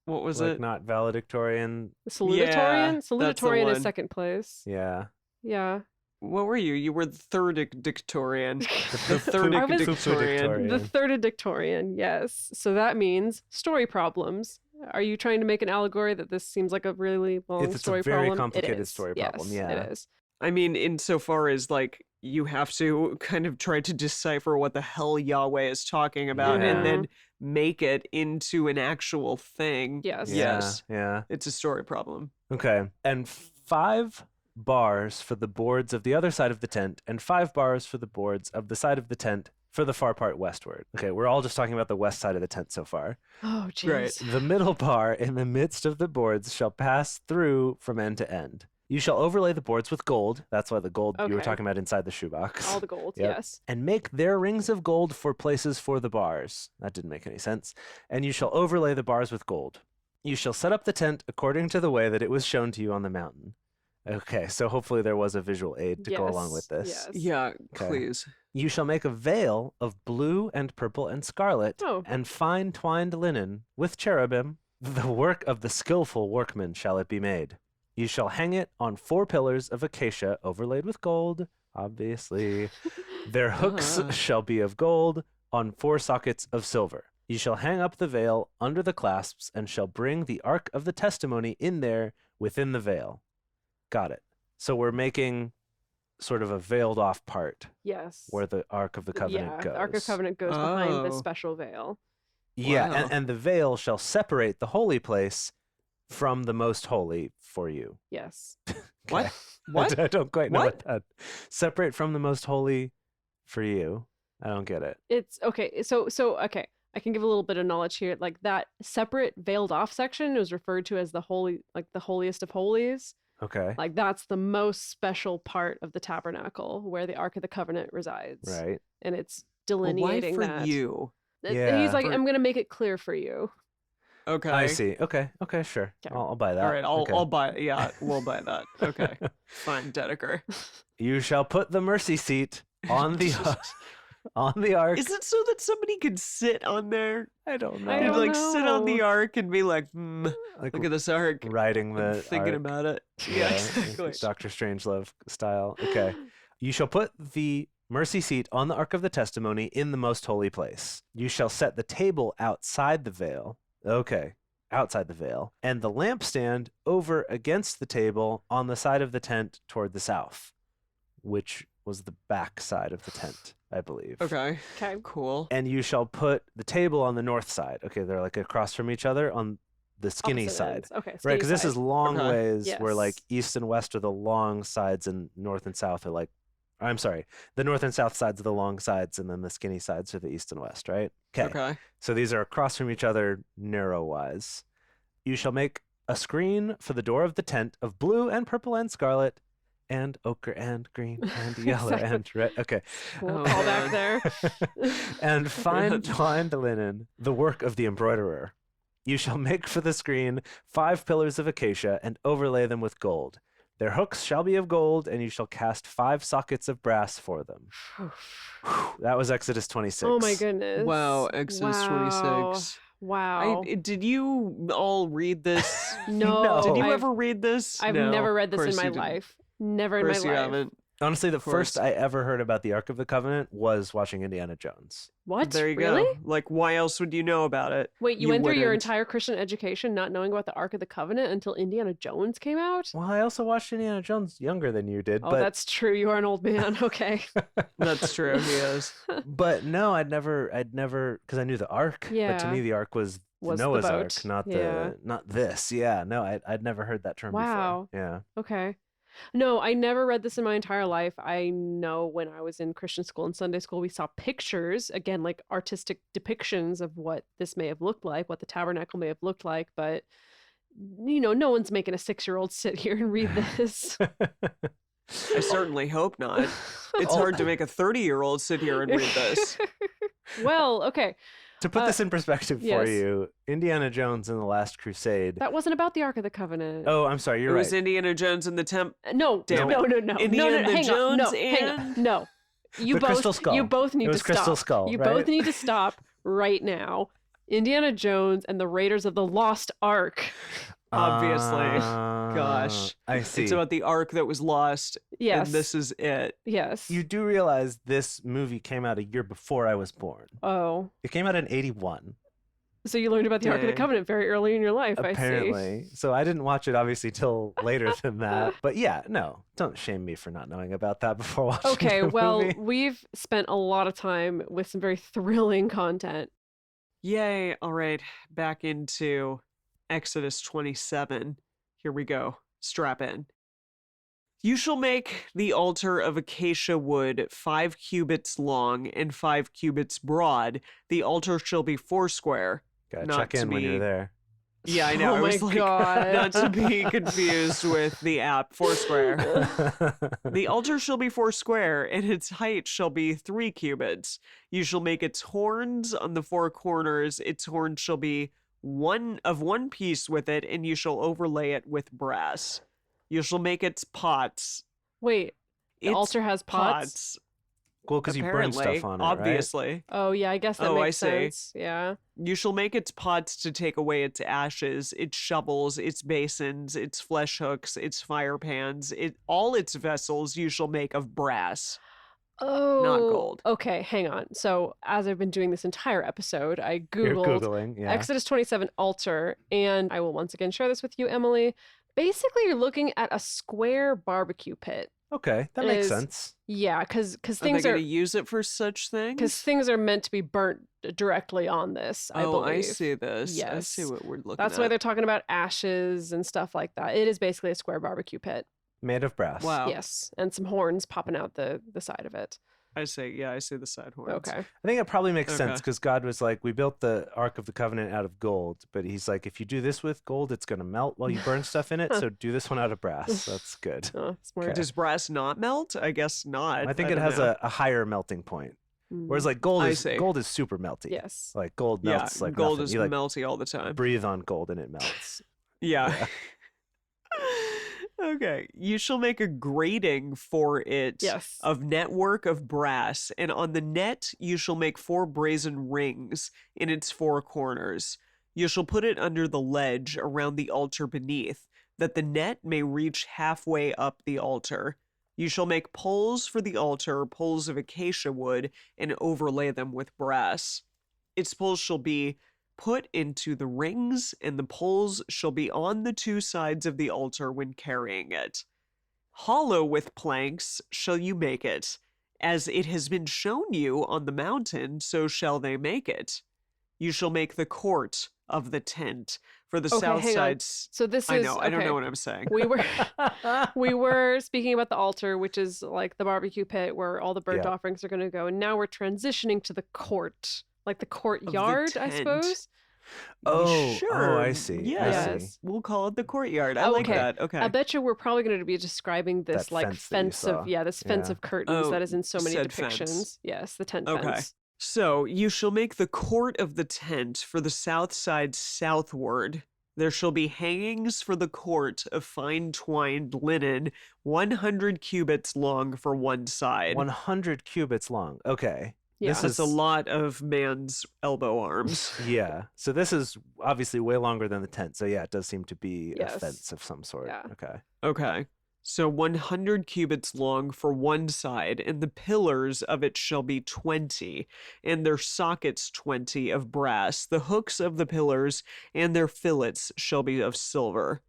[SPEAKER 3] what was
[SPEAKER 4] Like
[SPEAKER 3] it?
[SPEAKER 4] not valedictorian.
[SPEAKER 5] Salutatorian?
[SPEAKER 3] that's the
[SPEAKER 5] Salutatorian is
[SPEAKER 3] one.
[SPEAKER 5] second place.
[SPEAKER 4] Yeah.
[SPEAKER 5] Yeah.
[SPEAKER 3] What were you? You were the 3rd dictorian. The
[SPEAKER 4] Poop-
[SPEAKER 3] 3rd
[SPEAKER 5] I was-
[SPEAKER 3] dictorian.
[SPEAKER 5] The third dictorian, yes. So that means story problems. Are you trying to make an allegory that this seems like a really long
[SPEAKER 4] It's a
[SPEAKER 5] story
[SPEAKER 4] very
[SPEAKER 5] problem?
[SPEAKER 4] complicated
[SPEAKER 5] It is.
[SPEAKER 4] story
[SPEAKER 5] Yes,
[SPEAKER 4] problem, yeah.
[SPEAKER 5] It is.
[SPEAKER 3] I mean, insofar as, like, you have to kind of try to decipher what the hell Yahweh is talking about
[SPEAKER 4] Yeah.
[SPEAKER 3] and then make it into an actual thing.
[SPEAKER 5] Yes.
[SPEAKER 3] Yes.
[SPEAKER 4] Yeah.
[SPEAKER 3] It's a story problem.
[SPEAKER 4] Okay. And 5 bars for the boards of the other side of the tent, and 5 bars for the boards of the side of the tent for the far part westward. Okay, we're all just talking about the west side of the tent so far.
[SPEAKER 5] Oh,
[SPEAKER 3] Right.
[SPEAKER 5] jeez.
[SPEAKER 4] The middle bar in the midst of the boards shall pass through from end to end. You shall overlay the boards with gold. That's why the gold you were
[SPEAKER 5] Okay.
[SPEAKER 4] talking about inside the shoebox.
[SPEAKER 5] All the gold,
[SPEAKER 4] Yep.
[SPEAKER 5] yes.
[SPEAKER 4] And make their rings of gold for places for the bars. That didn't make any sense. And you shall overlay the bars with gold. You shall set up the tent according to the way that it was shown to you on the mountain. Okay, so hopefully there was a visual aid to go along with this.
[SPEAKER 5] Yes.
[SPEAKER 3] Yeah,
[SPEAKER 4] Okay.
[SPEAKER 3] please.
[SPEAKER 4] You shall make a veil of blue and purple and scarlet
[SPEAKER 5] Oh.
[SPEAKER 4] and fine twined linen with cherubim. The work of the skillful workman shall it be made. You shall hang it on 4 pillars of acacia overlaid with gold, obviously. Their hooks
[SPEAKER 3] Ah.
[SPEAKER 4] shall be of gold on 4 sockets of silver. You shall hang up the veil under the clasps and shall bring the ark of the testimony in there within the veil. Got it. So we're making sort of a veiled off part
[SPEAKER 5] Yes.
[SPEAKER 4] where the Ark of the Covenant goes.
[SPEAKER 5] The Ark of Covenant goes behind this
[SPEAKER 3] Oh.
[SPEAKER 5] special veil.
[SPEAKER 4] Yeah,
[SPEAKER 3] Wow.
[SPEAKER 4] and the veil shall separate the holy place from the most holy for you.
[SPEAKER 5] Yes.
[SPEAKER 3] What?
[SPEAKER 4] Okay.
[SPEAKER 3] What?
[SPEAKER 4] I don't quite know
[SPEAKER 3] What?
[SPEAKER 4] what that. Separate from the most holy for you. I don't get it.
[SPEAKER 5] It's okay. So okay. I can give a little bit of knowledge here. Like that separate veiled off section is referred to as the holy, like the holiest of holies.
[SPEAKER 4] Okay.
[SPEAKER 5] Like that's the most special part of the tabernacle where the Ark of the Covenant resides.
[SPEAKER 4] Right.
[SPEAKER 5] And it's
[SPEAKER 3] But why
[SPEAKER 5] delineating
[SPEAKER 3] for
[SPEAKER 5] that.
[SPEAKER 3] you?
[SPEAKER 4] Yeah.
[SPEAKER 5] He's like,
[SPEAKER 3] For-
[SPEAKER 5] I'm gonna make it clear for you.
[SPEAKER 3] Okay.
[SPEAKER 4] I see. Okay. Okay. Sure.
[SPEAKER 5] Okay.
[SPEAKER 4] I'll buy that.
[SPEAKER 3] All right,
[SPEAKER 4] Okay.
[SPEAKER 3] I'll buy. Yeah, we'll buy that. Okay, fine, Dedeker.
[SPEAKER 4] You shall put the mercy seat on the on the ark.
[SPEAKER 3] Is it so that somebody could sit on there?
[SPEAKER 4] I don't know.
[SPEAKER 5] I
[SPEAKER 3] Could
[SPEAKER 5] don't
[SPEAKER 3] like sit on the
[SPEAKER 5] know.
[SPEAKER 3] ark and be like,
[SPEAKER 4] Like
[SPEAKER 3] look at this ark.
[SPEAKER 4] riding the
[SPEAKER 3] I'm thinking
[SPEAKER 4] ark.
[SPEAKER 3] about it. Yeah, exactly.
[SPEAKER 4] Doctor Strangelove style. Okay. You shall put the mercy seat on the ark of the testimony in the most holy place. You shall set the table outside the veil. Okay. Outside the veil. And the lampstand over against the table on the side of the tent toward the south, which was the back side of the tent, I believe.
[SPEAKER 3] Okay,
[SPEAKER 5] Okay.
[SPEAKER 3] cool.
[SPEAKER 4] And you shall put the table on the north side. Okay, they're like across from each other on the skinny
[SPEAKER 5] Opposite
[SPEAKER 4] side.
[SPEAKER 5] ends. Okay.
[SPEAKER 4] Right,
[SPEAKER 5] skinny
[SPEAKER 4] because this
[SPEAKER 5] side.
[SPEAKER 4] is long
[SPEAKER 3] Okay.
[SPEAKER 4] ways where like
[SPEAKER 5] Yes.
[SPEAKER 4] east and west are the long sides and north and south are like, I'm sorry, the north and south sides are the long sides and then the skinny sides are the east and west, right?
[SPEAKER 3] Okay.
[SPEAKER 4] So these are across from each other narrow wise. You shall make a screen for the door of the tent of blue and purple and scarlet and ochre and green and yellow
[SPEAKER 5] Exactly.
[SPEAKER 4] and red. Okay.
[SPEAKER 5] We'll
[SPEAKER 3] Oh,
[SPEAKER 5] call back
[SPEAKER 3] man.
[SPEAKER 5] there.
[SPEAKER 4] And fine twined linen, the work of the embroiderer. You shall make for the screen 5 pillars of acacia and overlay them with gold. Their hooks shall be of gold, and you shall cast 5 sockets of brass for them. Whew, that was Exodus 26.
[SPEAKER 5] Oh my goodness.
[SPEAKER 3] Wow, Exodus
[SPEAKER 5] Wow.
[SPEAKER 3] 26.
[SPEAKER 5] Wow.
[SPEAKER 3] Did you all read this?
[SPEAKER 5] No.
[SPEAKER 3] Did you
[SPEAKER 5] I've-
[SPEAKER 3] ever read this?
[SPEAKER 5] I've
[SPEAKER 3] No,
[SPEAKER 5] never read
[SPEAKER 3] of
[SPEAKER 5] this in
[SPEAKER 3] course
[SPEAKER 5] my
[SPEAKER 3] you didn't.
[SPEAKER 5] life. Never
[SPEAKER 3] Of
[SPEAKER 5] in my
[SPEAKER 3] course you
[SPEAKER 5] life.
[SPEAKER 3] haven't.
[SPEAKER 4] Honestly, the
[SPEAKER 3] Of course.
[SPEAKER 4] first I ever heard about the Ark of the Covenant was watching Indiana Jones.
[SPEAKER 5] What?
[SPEAKER 3] There you
[SPEAKER 5] really?
[SPEAKER 3] go. Like, why else would you know about it?
[SPEAKER 5] Wait, you went through your
[SPEAKER 3] wouldn't.
[SPEAKER 5] entire Christian education not knowing about the Ark of the Covenant until Indiana Jones came out?
[SPEAKER 4] Well, I also watched Indiana Jones younger than you did,
[SPEAKER 5] Oh,
[SPEAKER 4] but
[SPEAKER 5] that's true. You are an old man. Okay.
[SPEAKER 3] That's true. He is.
[SPEAKER 4] but no, I'd never, because I knew the Ark. But to
[SPEAKER 5] Yeah.
[SPEAKER 4] me, the Ark was
[SPEAKER 5] Was the
[SPEAKER 4] Noah's
[SPEAKER 5] boat.
[SPEAKER 4] Ark, not
[SPEAKER 5] Yeah.
[SPEAKER 4] not this. Yeah, no, I'd never heard that term
[SPEAKER 5] Wow.
[SPEAKER 4] before. Yeah.
[SPEAKER 5] Okay. No, I never read this in my entire life. I know when I was in Christian school and Sunday school, we saw pictures, again, like artistic depictions of what this may have looked like, what the tabernacle may have looked like, but no one's making a 6-year-old sit here and read this.
[SPEAKER 3] I certainly hope not. It's
[SPEAKER 4] Oh.
[SPEAKER 3] hard to make a 30-year-old sit here and read this.
[SPEAKER 5] Well, okay.
[SPEAKER 4] To put this in perspective for
[SPEAKER 5] yes.
[SPEAKER 4] you, Indiana Jones and the Last Crusade.
[SPEAKER 5] That wasn't about the Ark of the Covenant.
[SPEAKER 4] Oh, I'm sorry,
[SPEAKER 3] It
[SPEAKER 4] you're
[SPEAKER 3] was
[SPEAKER 4] right.
[SPEAKER 3] Indiana Jones and the Temp.
[SPEAKER 5] No,
[SPEAKER 3] Damn
[SPEAKER 5] no,
[SPEAKER 3] it.
[SPEAKER 5] no, no, no,
[SPEAKER 3] Indiana
[SPEAKER 5] no, hang on, no,
[SPEAKER 3] Jones
[SPEAKER 5] hang on,
[SPEAKER 3] and-
[SPEAKER 5] no. You
[SPEAKER 4] The
[SPEAKER 5] both,
[SPEAKER 4] Crystal Skull.
[SPEAKER 5] you both need
[SPEAKER 4] It was
[SPEAKER 5] to stop.
[SPEAKER 4] Crystal Skull,
[SPEAKER 5] You
[SPEAKER 4] right?
[SPEAKER 5] both need to stop right now. Indiana Jones and the Raiders of the Lost Ark.
[SPEAKER 3] Obviously. Gosh.
[SPEAKER 4] I see.
[SPEAKER 3] It's about the ark that was lost,
[SPEAKER 5] Yes.
[SPEAKER 3] and this is it.
[SPEAKER 5] Yes.
[SPEAKER 4] You do realize this movie came out a year before I was born.
[SPEAKER 5] Oh.
[SPEAKER 4] It came out in 81,
[SPEAKER 5] So you learned about the Ark of the
[SPEAKER 3] Dang.
[SPEAKER 5] Covenant very early in your life, I see.
[SPEAKER 4] apparently. So I didn't watch it obviously till later than that. But yeah, no, don't shame me for not knowing about that before watching
[SPEAKER 5] Okay,
[SPEAKER 4] the
[SPEAKER 5] well,
[SPEAKER 4] movie.
[SPEAKER 5] we've spent a lot of time with some very thrilling content.
[SPEAKER 3] Yay. All right. Back into Exodus 27. Here we go. Strap in. You shall make the altar of acacia wood 5 cubits long and 5 cubits broad. The altar shall be 4 square.
[SPEAKER 4] Gotta
[SPEAKER 3] not
[SPEAKER 4] check
[SPEAKER 3] to
[SPEAKER 4] in when
[SPEAKER 3] be-
[SPEAKER 4] you're there.
[SPEAKER 3] Yeah, I know.
[SPEAKER 5] Oh
[SPEAKER 3] I was
[SPEAKER 5] my
[SPEAKER 3] like,
[SPEAKER 5] God.
[SPEAKER 3] not to be confused with the app Foursquare. The altar shall be 4 square, and its height shall be 3 cubits. You shall make its horns on the 4 corners. Its horns shall be one piece with it, and you shall overlay it with brass. You shall make its pots.
[SPEAKER 5] Wait, the
[SPEAKER 3] Its
[SPEAKER 5] altar has pots?
[SPEAKER 4] Cool, because you burn
[SPEAKER 3] apparently,
[SPEAKER 4] stuff on it,
[SPEAKER 3] obviously.
[SPEAKER 5] Oh, yeah, I guess that
[SPEAKER 3] Oh, I
[SPEAKER 5] makes
[SPEAKER 3] see.
[SPEAKER 5] sense. Yeah.
[SPEAKER 3] You shall make its pots to take away its ashes, its shovels, its basins, its flesh hooks, its fire pans, all its vessels you shall make of brass.
[SPEAKER 5] Oh.
[SPEAKER 3] gold.
[SPEAKER 5] Okay, hang on. So, as I've been doing this entire episode, I
[SPEAKER 4] You're
[SPEAKER 5] Googled
[SPEAKER 4] Googling, yeah.
[SPEAKER 5] Exodus 27 altar, and I will once again share this with you, Emily. Basically, you're looking at a square barbecue pit.
[SPEAKER 4] Okay, that makes
[SPEAKER 5] Is-
[SPEAKER 4] sense.
[SPEAKER 5] Yeah, because
[SPEAKER 3] Are they
[SPEAKER 5] things
[SPEAKER 3] going
[SPEAKER 5] are
[SPEAKER 3] to use it for such things?
[SPEAKER 5] because things are meant to be burnt directly on this. I
[SPEAKER 3] Oh,
[SPEAKER 5] believe.
[SPEAKER 3] I see this. I see
[SPEAKER 5] Yes.
[SPEAKER 3] what we're looking
[SPEAKER 5] That's
[SPEAKER 3] at.
[SPEAKER 5] why they're talking about ashes and stuff like that. It is basically a square barbecue pit.
[SPEAKER 4] Made of brass.
[SPEAKER 3] Wow.
[SPEAKER 5] Yes, and some horns popping out the side of it.
[SPEAKER 3] I see the side horns.
[SPEAKER 5] Okay.
[SPEAKER 4] I think it probably makes sense
[SPEAKER 3] Okay.
[SPEAKER 4] because God was like, we built the Ark of the Covenant out of gold, but he's like, if you do this with gold, it's going to melt while you burn stuff in it. So do this one out of brass. That's good.
[SPEAKER 5] Oh, smart.
[SPEAKER 4] Okay.
[SPEAKER 3] Does brass not melt? I guess not.
[SPEAKER 4] I think it
[SPEAKER 3] don't
[SPEAKER 4] has
[SPEAKER 3] know.
[SPEAKER 4] a higher melting point. Whereas
[SPEAKER 5] Mm.
[SPEAKER 4] like gold
[SPEAKER 3] I
[SPEAKER 4] is
[SPEAKER 3] see.
[SPEAKER 4] gold is super melty.
[SPEAKER 5] Yes.
[SPEAKER 4] Like gold melts like
[SPEAKER 3] gold
[SPEAKER 4] nothing.
[SPEAKER 3] is
[SPEAKER 4] You like
[SPEAKER 3] melty all the time.
[SPEAKER 4] breathe on gold and it melts.
[SPEAKER 3] Yeah. Okay. You shall make a grating for it
[SPEAKER 5] Yes.
[SPEAKER 3] of network of brass, and on the net you shall make 4 brazen rings in its 4 corners. You shall put it under the ledge around the altar beneath, that the net may reach halfway up the altar. You shall make poles for the altar, poles of acacia wood, and overlay them with brass. Its poles shall be put into the rings, and the poles shall be on the 2 sides of the altar when carrying it. Hollow with planks shall you make it. As it has been shown you on the mountain, so shall they make it. You shall make the court of the tent for the
[SPEAKER 5] Okay,
[SPEAKER 3] south
[SPEAKER 5] hang on.
[SPEAKER 3] sides.
[SPEAKER 5] So this
[SPEAKER 3] I
[SPEAKER 5] is
[SPEAKER 3] know, I don't
[SPEAKER 5] okay.
[SPEAKER 3] know what I'm saying.
[SPEAKER 5] We were speaking about the altar, which is like the barbecue pit where all the burnt
[SPEAKER 4] Yeah.
[SPEAKER 5] offerings are going to go, and now we're transitioning to the court, like the courtyard, I
[SPEAKER 3] tent.
[SPEAKER 5] suppose.
[SPEAKER 4] Oh,
[SPEAKER 3] Sure.
[SPEAKER 4] I see.
[SPEAKER 3] Yes.
[SPEAKER 4] I see.
[SPEAKER 3] We'll call it the courtyard. I like
[SPEAKER 5] Okay.
[SPEAKER 3] that. Okay.
[SPEAKER 5] I bet you we're probably going to be describing this
[SPEAKER 4] That
[SPEAKER 5] like
[SPEAKER 4] fence that you
[SPEAKER 5] fence
[SPEAKER 4] saw.
[SPEAKER 5] of this fence
[SPEAKER 4] Yeah.
[SPEAKER 5] of curtains
[SPEAKER 3] Oh,
[SPEAKER 5] that is in so many
[SPEAKER 3] said
[SPEAKER 5] depictions.
[SPEAKER 3] fence.
[SPEAKER 5] Yes, the tent
[SPEAKER 3] Okay.
[SPEAKER 5] fence.
[SPEAKER 3] So you shall make the court of the tent for the south side southward. There shall be hangings for the court of fine twined linen, 100 cubits long for one side.
[SPEAKER 4] 100 cubits long. Okay.
[SPEAKER 5] Yeah.
[SPEAKER 4] This
[SPEAKER 3] That's
[SPEAKER 4] is
[SPEAKER 3] a lot of man's elbow arms.
[SPEAKER 4] Yeah. So this is obviously way longer than the tent. So yeah, it does seem to be
[SPEAKER 5] Yes.
[SPEAKER 4] a fence of some sort.
[SPEAKER 5] Yeah.
[SPEAKER 4] Okay.
[SPEAKER 3] Okay. So 100 cubits long for one side, and the pillars of it shall be 20, and their sockets 20 of brass. The hooks of the pillars and their fillets shall be of silver.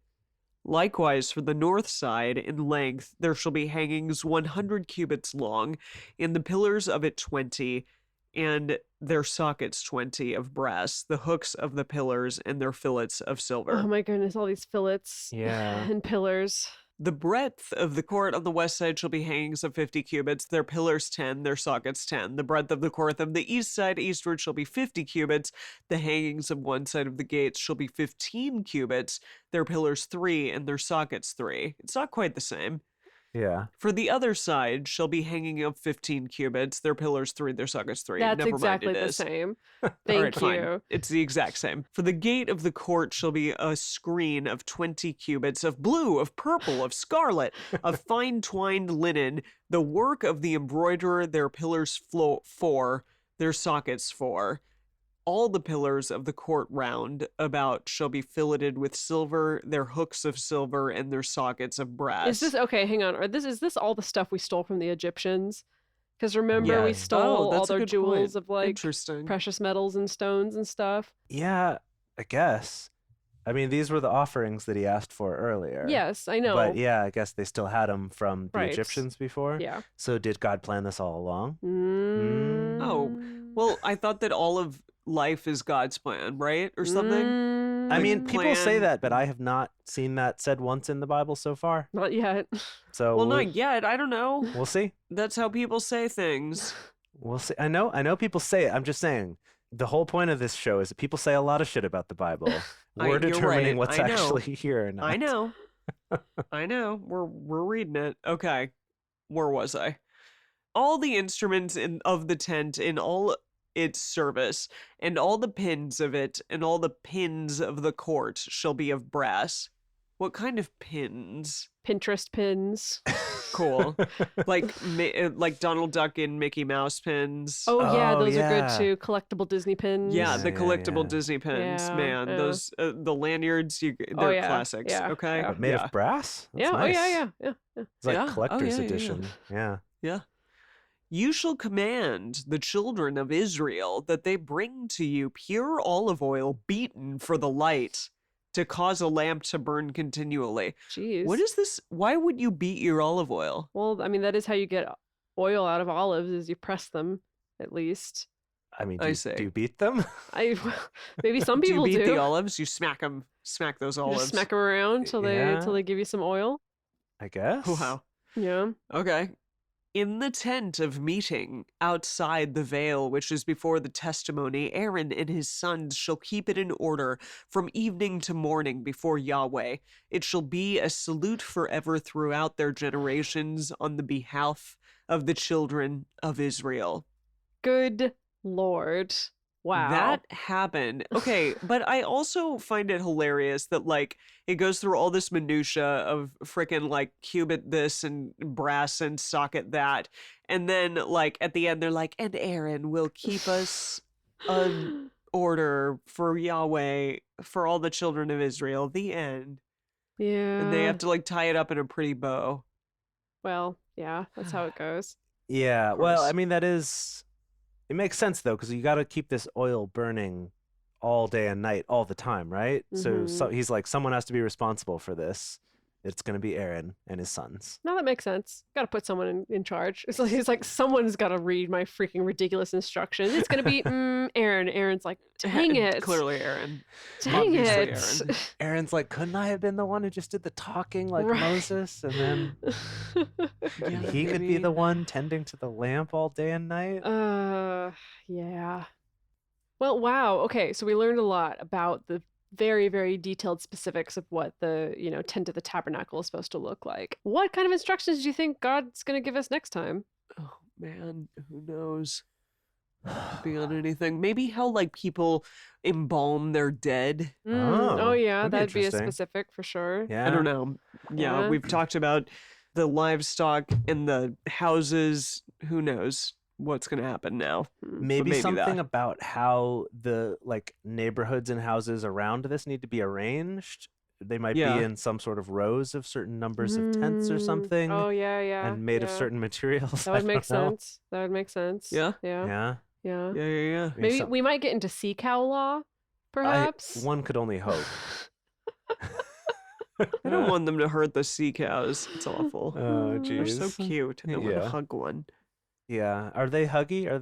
[SPEAKER 3] Likewise, for the north side in length, there shall be hangings 100 cubits long, and the pillars of it 20, and their sockets 20 of brass. The hooks of the pillars and their fillets of silver.
[SPEAKER 5] Oh my goodness, all these fillets
[SPEAKER 4] Yeah.
[SPEAKER 5] and pillars.
[SPEAKER 3] The breadth of the court on the west side shall be hangings of 50 cubits, their pillars 10, their sockets 10. The breadth of the court of the east side eastward shall be 50 cubits, the hangings of one side of the gates shall be 15 cubits, their pillars 3, and their sockets 3. It's not quite the same.
[SPEAKER 4] Yeah.
[SPEAKER 3] For the other side shall be hanging of 15 cubits, their pillars 3, their sockets 3.
[SPEAKER 5] That's
[SPEAKER 3] Never
[SPEAKER 5] exactly
[SPEAKER 3] mind, it
[SPEAKER 5] the
[SPEAKER 3] is.
[SPEAKER 5] same.
[SPEAKER 3] All
[SPEAKER 5] Thank
[SPEAKER 3] right, fine.
[SPEAKER 5] you.
[SPEAKER 3] It's the exact same. For the gate of the court shall be a screen of 20 cubits of blue, of purple, of scarlet, of fine twined linen, the work of the embroiderer, their pillars 4, their sockets 4. All the pillars of the court round about shall be filleted with silver, their hooks of silver, and their sockets of brass.
[SPEAKER 5] Is this okay? Hang on. Is this all the stuff we stole from the Egyptians? Because remember, we
[SPEAKER 4] Yes.
[SPEAKER 5] stole all
[SPEAKER 3] that's a
[SPEAKER 5] their
[SPEAKER 3] good
[SPEAKER 5] jewels
[SPEAKER 3] point.
[SPEAKER 5] of like
[SPEAKER 3] Interesting.
[SPEAKER 5] precious metals and stones and stuff.
[SPEAKER 4] Yeah, I guess. I mean, these were the offerings that he asked for earlier.
[SPEAKER 5] Yes, I know.
[SPEAKER 4] But yeah, I guess they still had them from the
[SPEAKER 5] Right.
[SPEAKER 4] Egyptians before.
[SPEAKER 5] Yeah.
[SPEAKER 4] So did God plan this all along?
[SPEAKER 3] Oh, Well, I thought that all of life is God's plan, right? Or something?
[SPEAKER 4] I
[SPEAKER 3] Like,
[SPEAKER 4] mean, people say
[SPEAKER 3] plan-
[SPEAKER 4] that, but I have not seen that said once in the Bible so far.
[SPEAKER 5] Not yet.
[SPEAKER 4] So
[SPEAKER 3] Well,
[SPEAKER 4] we,
[SPEAKER 3] not yet. I don't know.
[SPEAKER 4] we'll see.
[SPEAKER 3] That's how people say things.
[SPEAKER 4] We'll see. I know people say it. I'm just saying the whole point of this show is that people say a lot of shit about the Bible. We're
[SPEAKER 3] you're
[SPEAKER 4] determining
[SPEAKER 3] right.
[SPEAKER 4] what's
[SPEAKER 3] I know.
[SPEAKER 4] actually here or not.
[SPEAKER 3] I know. I know. We're reading it. Okay. Where was I? All the instruments of the tent in all its service, and all the pins of it, and all the pins of the court shall be of brass. What kind of pins?
[SPEAKER 5] Pinterest pins.
[SPEAKER 3] Cool. like Donald Duck and Mickey Mouse pins.
[SPEAKER 5] Oh yeah,
[SPEAKER 4] Oh,
[SPEAKER 5] those are
[SPEAKER 4] yeah.
[SPEAKER 5] good too. Collectible Disney pins.
[SPEAKER 3] Yeah,
[SPEAKER 4] Yeah,
[SPEAKER 3] the
[SPEAKER 4] yeah,
[SPEAKER 3] collectible
[SPEAKER 4] yeah.
[SPEAKER 3] Disney pins,
[SPEAKER 5] Yeah,
[SPEAKER 3] man.
[SPEAKER 5] yeah.
[SPEAKER 3] Those the lanyards, they're
[SPEAKER 5] yeah,
[SPEAKER 3] classics.
[SPEAKER 5] yeah,
[SPEAKER 3] Okay,
[SPEAKER 5] yeah.
[SPEAKER 4] Made of brass? That's
[SPEAKER 5] Yeah.
[SPEAKER 4] nice.
[SPEAKER 5] Oh yeah.
[SPEAKER 4] It's like
[SPEAKER 3] Yeah. Oh,
[SPEAKER 4] collector's
[SPEAKER 3] yeah, yeah, yeah.
[SPEAKER 4] edition. Yeah.
[SPEAKER 3] You shall command the children of Israel that they bring to you pure olive oil beaten for the light, to cause a lamp to burn continually.
[SPEAKER 5] Jeez.
[SPEAKER 3] What is this? Why would you beat your olive oil?
[SPEAKER 5] Well, I mean, that is how you get oil out of olives, is you press them, at least.
[SPEAKER 4] I mean,
[SPEAKER 3] I
[SPEAKER 4] do
[SPEAKER 3] see.
[SPEAKER 4] you beat them?
[SPEAKER 5] Maybe some
[SPEAKER 3] Do you
[SPEAKER 5] people
[SPEAKER 3] beat
[SPEAKER 5] do.
[SPEAKER 3] the olives? You smack those
[SPEAKER 5] You
[SPEAKER 3] olives.
[SPEAKER 5] just smack them around till
[SPEAKER 4] Yeah.
[SPEAKER 5] they give you some oil.
[SPEAKER 4] I guess.
[SPEAKER 3] Wow.
[SPEAKER 5] Yeah.
[SPEAKER 3] Okay. In the tent of meeting, outside the veil which is before the testimony, Aaron and his sons shall keep it in order from evening to morning before Yahweh. It shall be a salute forever throughout their generations on the behalf of the children of Israel.
[SPEAKER 5] Good Lord. Wow.
[SPEAKER 3] That happened. Okay, but I also find it hilarious that like it goes through all this minutia of freaking like cubit this and brass and socket that, and then like at the end they're like, and Aaron will keep us an order for Yahweh for all the children of Israel. The end.
[SPEAKER 5] Yeah.
[SPEAKER 3] And they have to like tie it up in a pretty bow.
[SPEAKER 5] Well, yeah, that's how it goes.
[SPEAKER 4] Yeah.
[SPEAKER 3] Of
[SPEAKER 4] Well,
[SPEAKER 3] course.
[SPEAKER 4] I mean, it makes sense though, because you got to keep this oil burning all day and night, all the time, right? So he's like, someone has to be responsible for this. It's going to be Aaron and his sons.
[SPEAKER 5] No, that makes sense. Got to put someone in charge. He's like, someone's got to read my freaking ridiculous instructions. It's going to be Aaron. Aaron's like, dang it.
[SPEAKER 3] Clearly Aaron.
[SPEAKER 5] Dang
[SPEAKER 3] Obviously
[SPEAKER 5] it.
[SPEAKER 3] Aaron.
[SPEAKER 4] Aaron's like, couldn't I have been the one who just did the talking like
[SPEAKER 5] Right.
[SPEAKER 4] Moses? And then
[SPEAKER 3] Yeah,
[SPEAKER 4] he could be
[SPEAKER 3] maybe.
[SPEAKER 4] the one tending to the lamp all day and night.
[SPEAKER 5] Yeah. Well, wow. Okay, so we learned a lot about the very, very detailed specifics of what the, tent of the tabernacle is supposed to look like. What kind of instructions do you think God's going to give us next time?
[SPEAKER 3] Oh man, who knows? Beyond anything, maybe how like people embalm their dead.
[SPEAKER 5] Oh, yeah,
[SPEAKER 4] that'd be
[SPEAKER 5] that'd be a
[SPEAKER 4] interesting.
[SPEAKER 5] specific for sure.
[SPEAKER 4] Yeah.
[SPEAKER 3] I don't know. Yeah,
[SPEAKER 5] Yeah.
[SPEAKER 3] we've talked about the livestock and the houses. Who knows what's going to happen now?
[SPEAKER 4] Maybe
[SPEAKER 3] maybe
[SPEAKER 4] something
[SPEAKER 3] that.
[SPEAKER 4] about how the like neighborhoods and houses around this need to be arranged. They might
[SPEAKER 3] Yeah.
[SPEAKER 4] be in some sort of rows of certain numbers of tents or something,
[SPEAKER 5] Oh, yeah.
[SPEAKER 4] and made of
[SPEAKER 5] yeah.
[SPEAKER 4] certain materials.
[SPEAKER 5] That
[SPEAKER 4] I
[SPEAKER 5] would
[SPEAKER 4] don't
[SPEAKER 5] make
[SPEAKER 4] know.
[SPEAKER 5] sense. That would make sense.
[SPEAKER 3] Yeah?
[SPEAKER 5] Yeah.
[SPEAKER 4] Yeah.
[SPEAKER 5] Yeah.
[SPEAKER 3] Yeah.
[SPEAKER 5] Maybe
[SPEAKER 4] some-
[SPEAKER 5] we might get into sea cow law, perhaps.
[SPEAKER 4] one could only hope.
[SPEAKER 3] I don't want them to hurt the sea cows. It's awful.
[SPEAKER 4] Oh,
[SPEAKER 3] They're so
[SPEAKER 4] jeez.
[SPEAKER 3] cute. I want to
[SPEAKER 4] Yeah.
[SPEAKER 3] hug one.
[SPEAKER 4] Yeah. Are they huggy? Are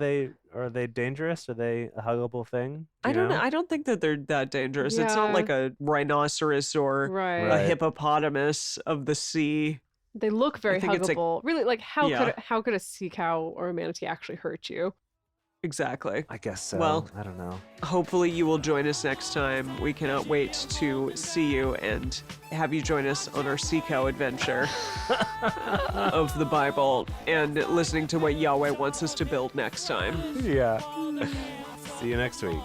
[SPEAKER 4] they dangerous? Are they a huggable thing? Do
[SPEAKER 3] I
[SPEAKER 4] you
[SPEAKER 3] don't know.
[SPEAKER 4] know.
[SPEAKER 3] I don't think that they're that dangerous. It's not
[SPEAKER 5] Yeah.
[SPEAKER 3] like a rhinoceros or
[SPEAKER 5] Right.
[SPEAKER 3] a
[SPEAKER 4] Right.
[SPEAKER 3] hippopotamus of the sea.
[SPEAKER 5] They look very
[SPEAKER 3] think it's like-
[SPEAKER 5] huggable. Really, like
[SPEAKER 3] Yeah.
[SPEAKER 5] how could a sea cow or a manatee actually hurt you?
[SPEAKER 3] Exactly.
[SPEAKER 4] I guess so.
[SPEAKER 3] Well-
[SPEAKER 4] I don't know.
[SPEAKER 3] Hopefully you will join us next time. We cannot wait to see you and have you join us on our sea cow adventure of the Bible and listening to what Yahweh wants us to build next time.
[SPEAKER 4] Yeah. See you next week.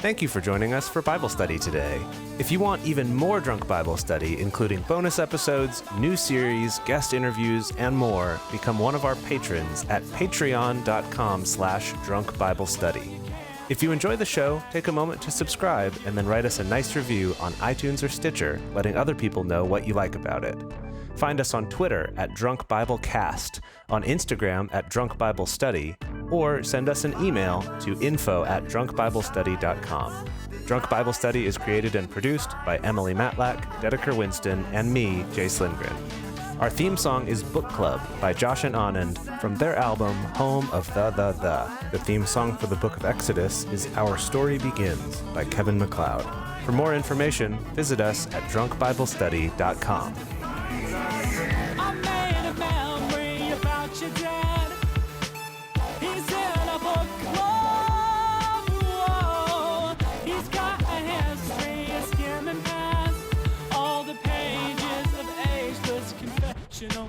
[SPEAKER 4] Thank you for joining us for Bible study today. If you want even more Drunk Bible Study, including bonus episodes, new series, guest interviews, and more, become one of our patrons at patreon.com/drunkbiblestudy. If you enjoy the show, take a moment to subscribe and then write us a nice review on iTunes or Stitcher, letting other people know what you like about it. Find us on Twitter at Drunk Bible Cast, on Instagram at Drunk Bible Study, or send us an email to info@drunkbiblestudy.com. Drunk Bible Study is created and produced by Emily Matlack, Dedeker Winston, and me, Jace Lindgren. Our theme song is Book Club by Josh and Anand from their album Home of the. The theme song for the Book of Exodus is Our Story Begins by Kevin MacLeod. For more information, visit us at drunkbiblestudy.com.
[SPEAKER 2] I made a memory about your dad. He's in a book club. Whoa. He's got a history of skimming past all the pages of ageless confessional